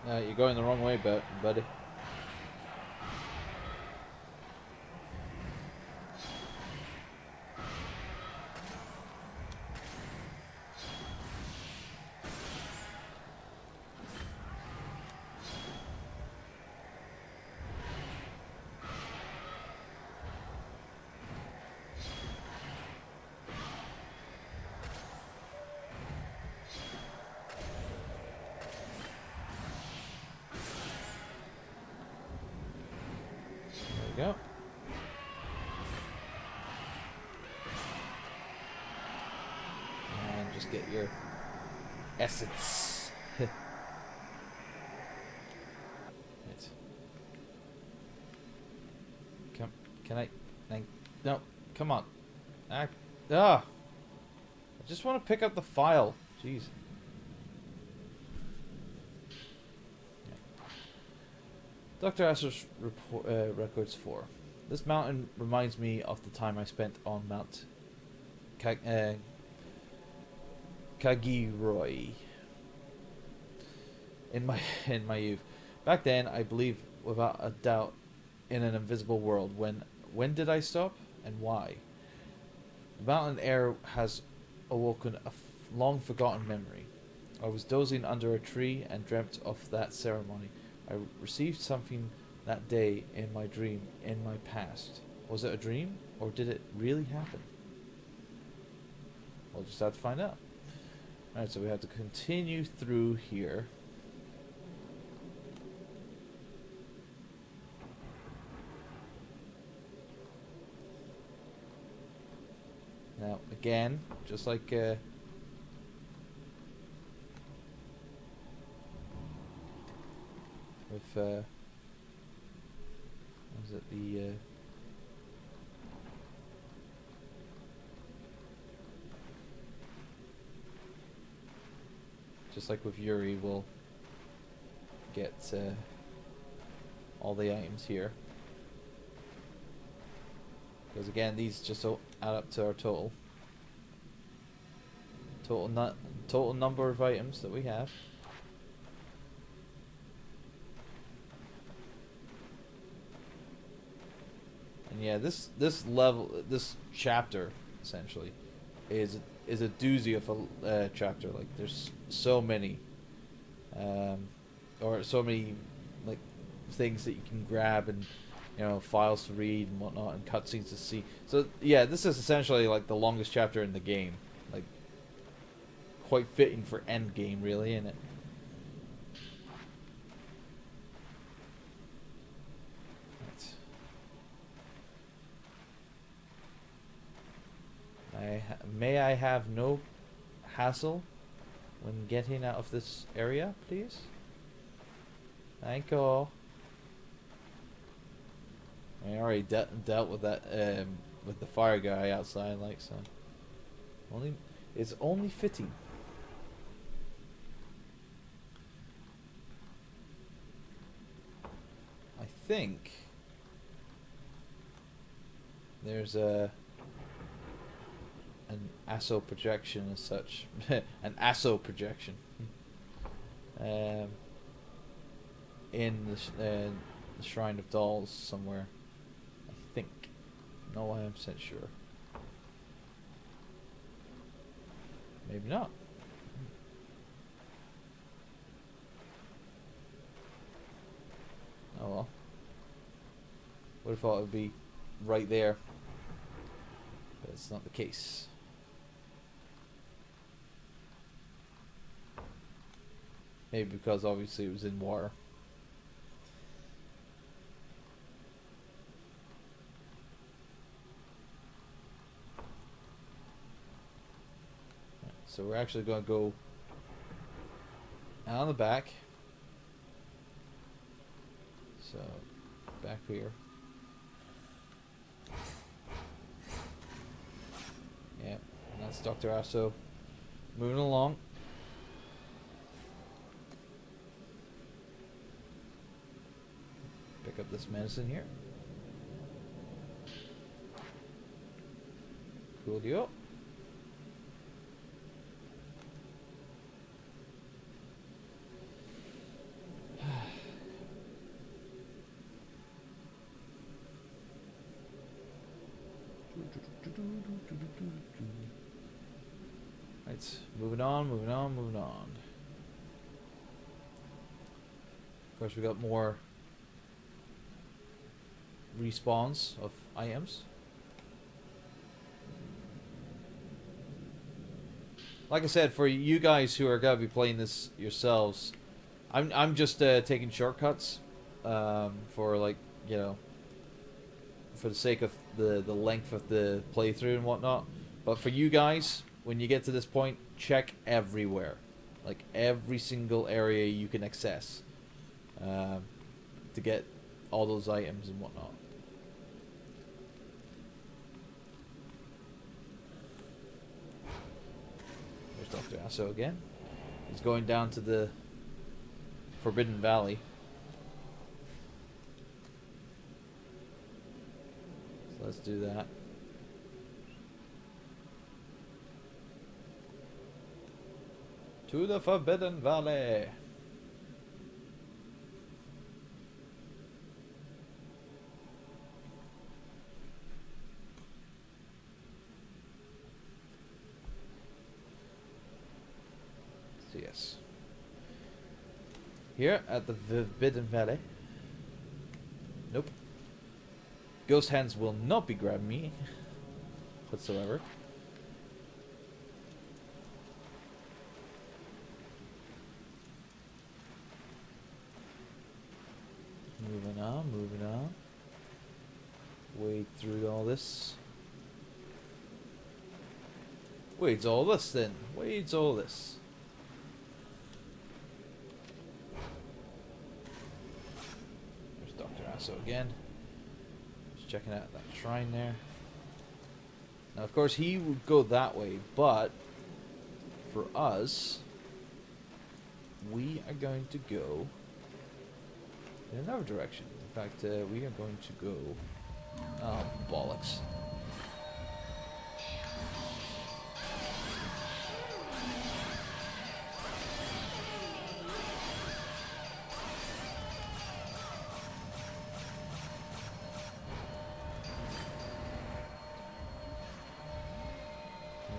You're going the wrong way, buddy. There we go. just get your essence. Right. Can I? No, come on. I just want to pick up the file. Jeez. Dr. Astor's records 4. This mountain reminds me of the time I spent on Mount Kagiroi in my youth. Back then, I believe without a doubt in an invisible world. When did I stop and why? The mountain air has awoken a long forgotten memory. I was dozing under a tree and dreamt of that ceremony. I received something that day in my dream, in my past. Was it a dream, or did it really happen? We'll just have to find out. Alright, so we have to continue through here. Now, again, just like with what was it, the just like with Yuri, we'll get all the items here, because again, these just add up to our total number of items that we have. And yeah, this chapter essentially is a doozy of a chapter. Like, there's so many, or so many like things that you can grab, and files to read and whatnot, and cutscenes to see. So yeah, this is essentially like the longest chapter in the game. Like, quite fitting for end game, really, isn't it? May I have no hassle when getting out of this area, please? Thank you. I already dealt with that with the fire guy outside, like, so. It's only fitting. I think there's an ASO projection as such. An ASO projection. In the Shrine of Dolls somewhere. I think. No 100% sure. Maybe not. Oh well. Would have thought it would be right there. But it's not the case. Maybe because obviously it was in water. So we're actually going to go on the back. So, back here. Yeah, and that's Dr. Asso moving along. Pick up this medicine here. Cool deal. Right, moving on. Of course, we got more respawns of items. Like I said, for you guys who are gonna be playing this yourselves, I'm just taking shortcuts for, like, for the sake of the length of the playthrough and whatnot. But for you guys, when you get to this point, check everywhere. Like every single area you can access. To get all those items and whatnot. There's Dr. Asso again. He's going down to the Forbidden Valley. So let's do that. To the Forbidden Valley. So yes. Here at the Forbidden Valley. Nope. Ghost hands will not be grabbing me whatsoever. Moving on, moving on. Wade through all this. Wade's all this then. Wade's all this. There's Dr. Asso again. Just checking out that shrine there. Now of course he would go that way, but for us, we are going to go in another direction. In fact, we are going to go... Oh, bollocks.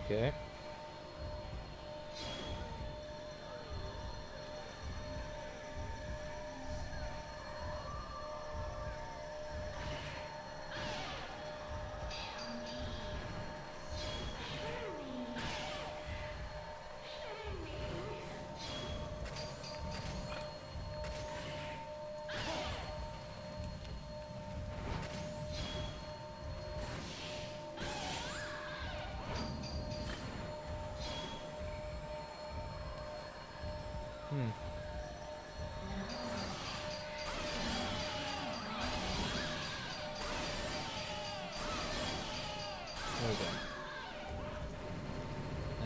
Okay. There we go.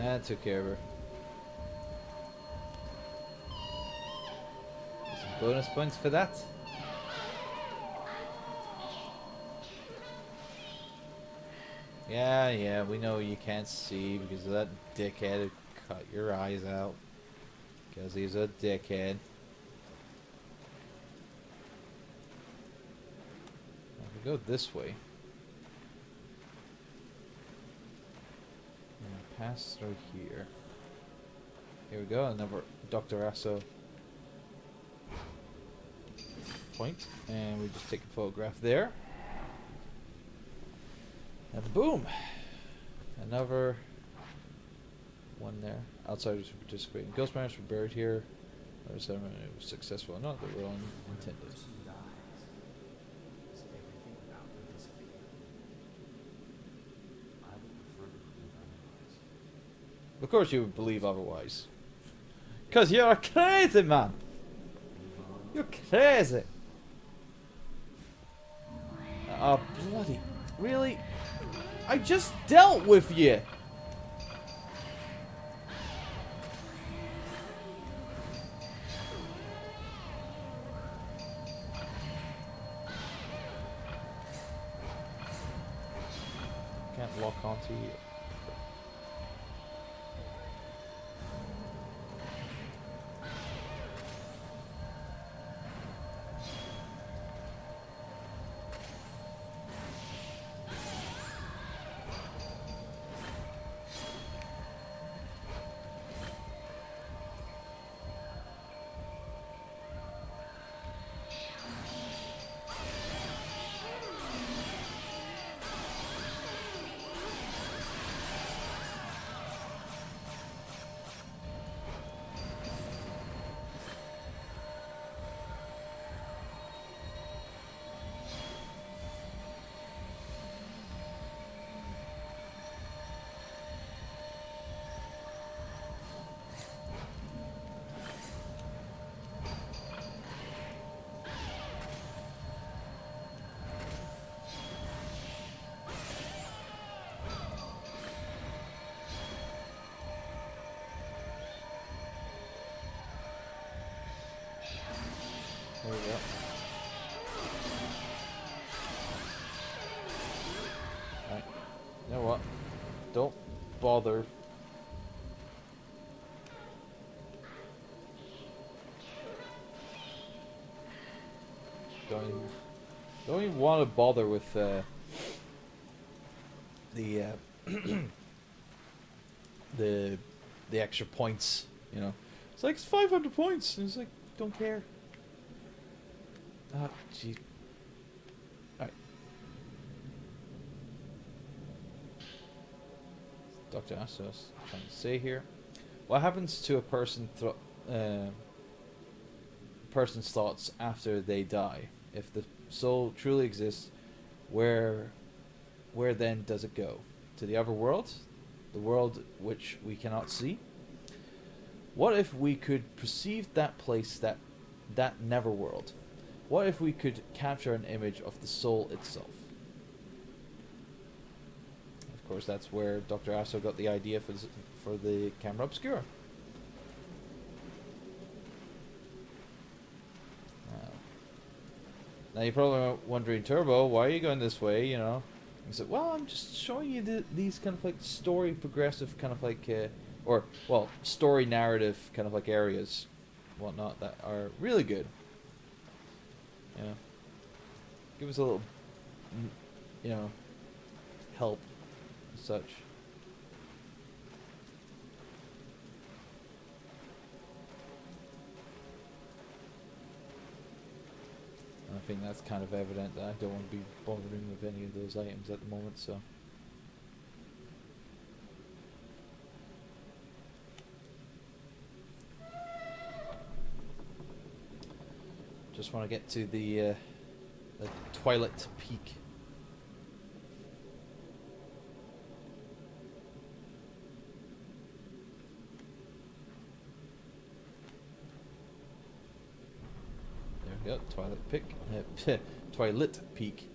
That took care of her. Some bonus points for that. Yeah, we know you can't see because of that dickhead who cut your eyes out. Because he's a dickhead. If we go this way. And pass through here. Here we go, another Dr. Asso point. And we just take a photograph there. And boom! Another one there. Outsiders who participate in ghost matters were buried here. Whether the ceremony was successful or not, they were all intended. Of course you would believe otherwise. Because you're crazy, man! You're crazy! Oh, bloody... Really? I just dealt with you! Can't lock onto you. bother. Don't even want to bother with the the extra points. You know, it's like it's 500 points, and it's like don't care. Ah, gee. Alright. Dr. Astos trying to say here. What happens to a person's thoughts after they die? If the soul truly exists, where then does it go? To the other world? The world which we cannot see? What if we could perceive that place, that netherworld? What if we could capture an image of the soul itself? Of course, that's where Dr. Asso got the idea for the camera Obscura. Now you're probably wondering, Turbo, why are you going this way? You know, he said, well, I'm just showing you these kind of like story progressive kind of like, or well, story narrative kind of like areas, whatnot that are really good. You know, give us a little, you know, help, and such. I think that's kind of evident that I don't want to be bothering with any of those items at the moment, so. Just want to get to the Twilight Peak. There we go, Twilight Peak. Twilight Peak.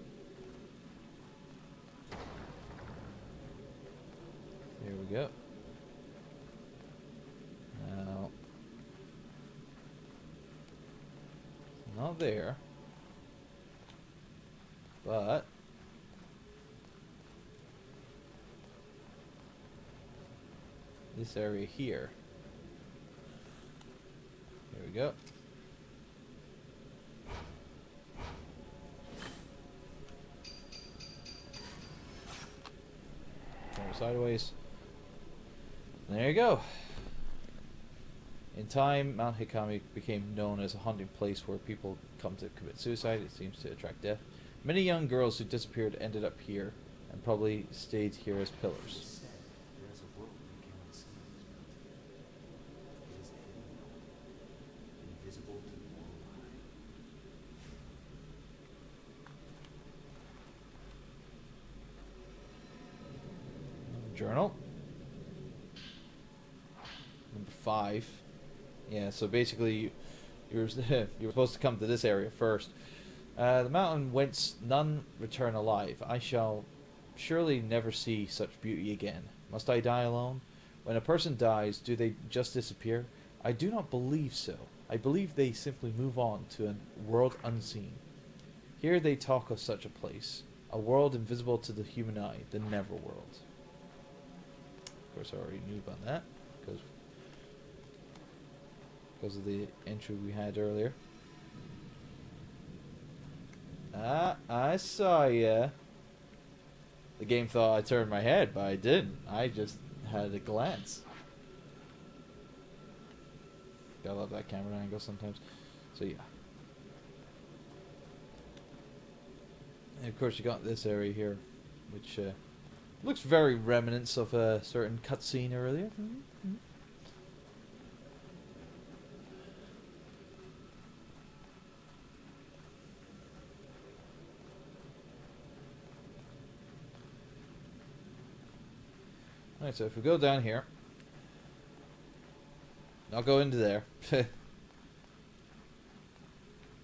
Here we go. Now, not there, but this area here. There we go. Turn sideways. There you go. In time, Mount Hikami became known as a hunting place where people come to commit suicide. It seems to attract death. Many young girls who disappeared ended up here and probably stayed here as pillars. Journal. Number 5. Yeah, so basically you were supposed to come to this area first. The mountain whence none return alive. I shall surely never see such beauty again. Must I die alone? When a person dies, do they just disappear? I do not believe so. I believe they simply move on to a world unseen. Here they talk of such a place. A world invisible to the human eye. The Neverworld. Of course, I already knew about that. Because of the entry we had earlier. Ah, I saw ya. The game thought I turned my head, but I didn't. I just had a glance. Gotta love that camera angle sometimes. So yeah. And of course you got this area here, which looks very remnants of a certain cutscene earlier. Alright, so if we go down here, I'll go into there.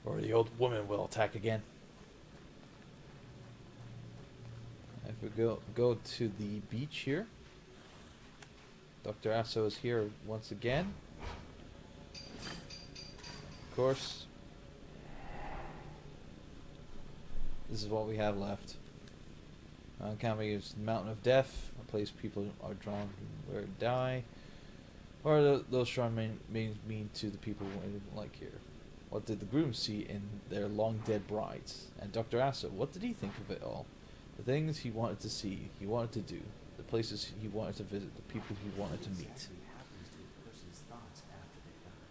Or the old woman will attack again. If we go to the beach here, Dr. Asso is here once again. Of course, this is what we have left. Camping is Mountain of Death, a place people are drawn to where to die. What are those shrine mean to the people who didn't like here? What did the grooms see in their long dead brides? And Dr. Asa, what did he think of it all? The things he wanted to see, he wanted to do, the places he wanted to visit, the people he wanted to meet. Exactly happens to a person's thoughts after they die.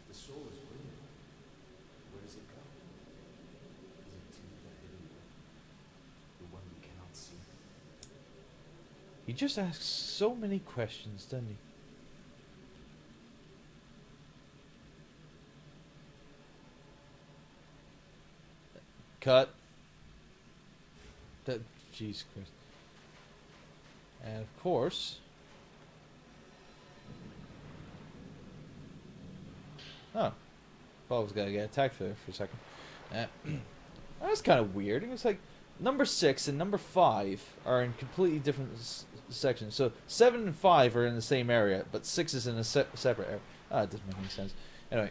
If the soul is real, where does it go? Is it to the hidden world, the one we cannot see? He just asks so many questions, doesn't he? Cut. That, jeez Christ. And of course... Oh. Thought I was gonna get attacked there for a second. That's kind of weird. It's like number 6 and number 5 are in completely different sections. So 7 and 5 are in the same area, but 6 is in a separate area. Ah, it doesn't make any sense. Anyway,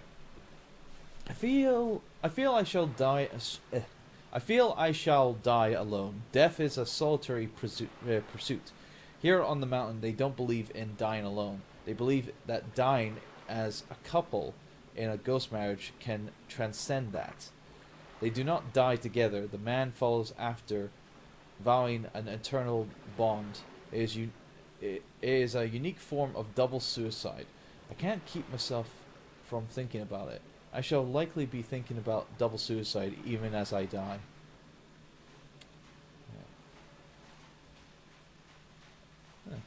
I feel I shall die. I feel I shall die alone. Death is a solitary pursuit. Here on the mountain, they don't believe in dying alone. They believe that dying as a couple in a ghost marriage can transcend that. They do not die together. The man follows after, vowing an eternal bond. It is a unique form of double suicide. I can't keep myself from thinking about it. I shall likely be thinking about double suicide even as I die. Yeah. Huh.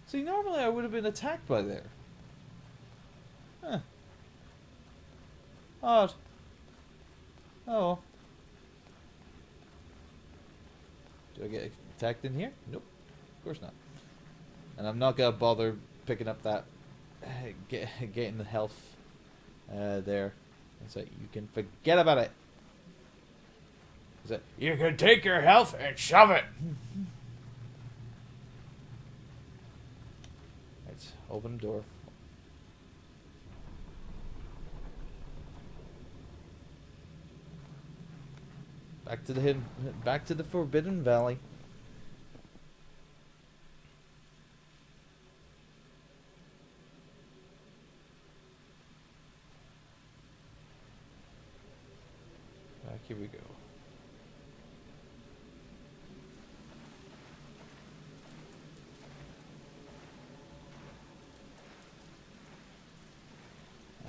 See, normally I would have been attacked by there. Huh. Odd. Oh. Do I get attacked in here? Nope. Of course not. And I'm not gonna bother picking up that getting the health there. So you can forget about it. Is that you can take your health and shove it. Let's open the door. Back to the Forbidden Valley. Here we go.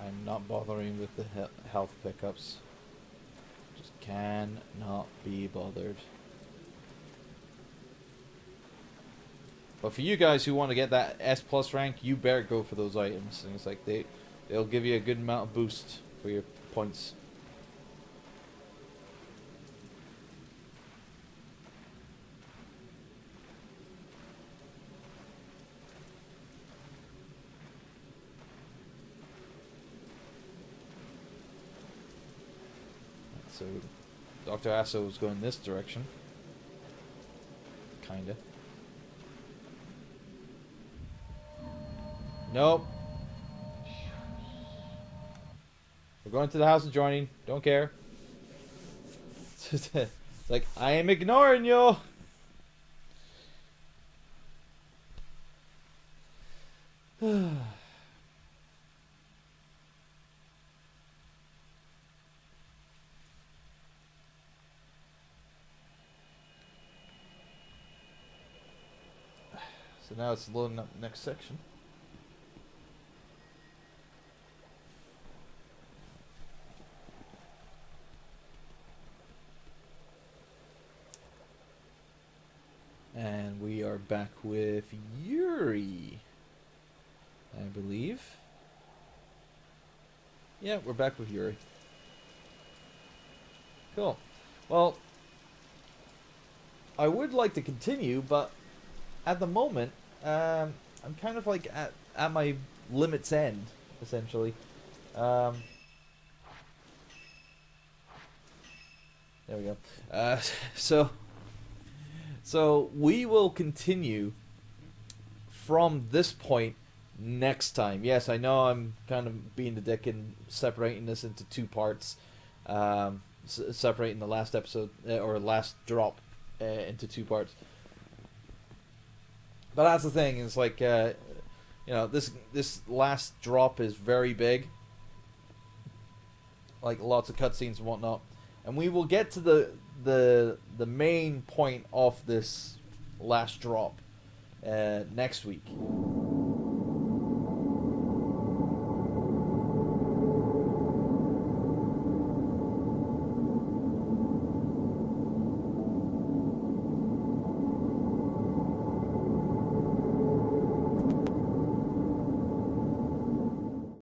I'm not bothering with the health pickups. Just cannot be bothered. But for you guys who want to get that S+ rank, you better go for those items. And it's like they'll give you a good amount of boost for your points. So, Dr. Asso was going this direction. Kinda. Nope. We're going to the house adjoining. Don't care. It's like, I am ignoring you. So now it's loading up the next section. And we are back with Yuri, I believe. Yeah, we're back with Yuri. Cool. Well, I would like to continue, but at the moment, I'm kind of like at my limit's end, essentially. There we go. So we will continue from this point next time. Yes, I know I'm kind of being the dick and separating this into 2 parts. separating the last episode or last drop into 2 parts. But that's the thing. It's like this last drop is very big. Like lots of cutscenes and whatnot, and we will get to the main point of this last drop next week.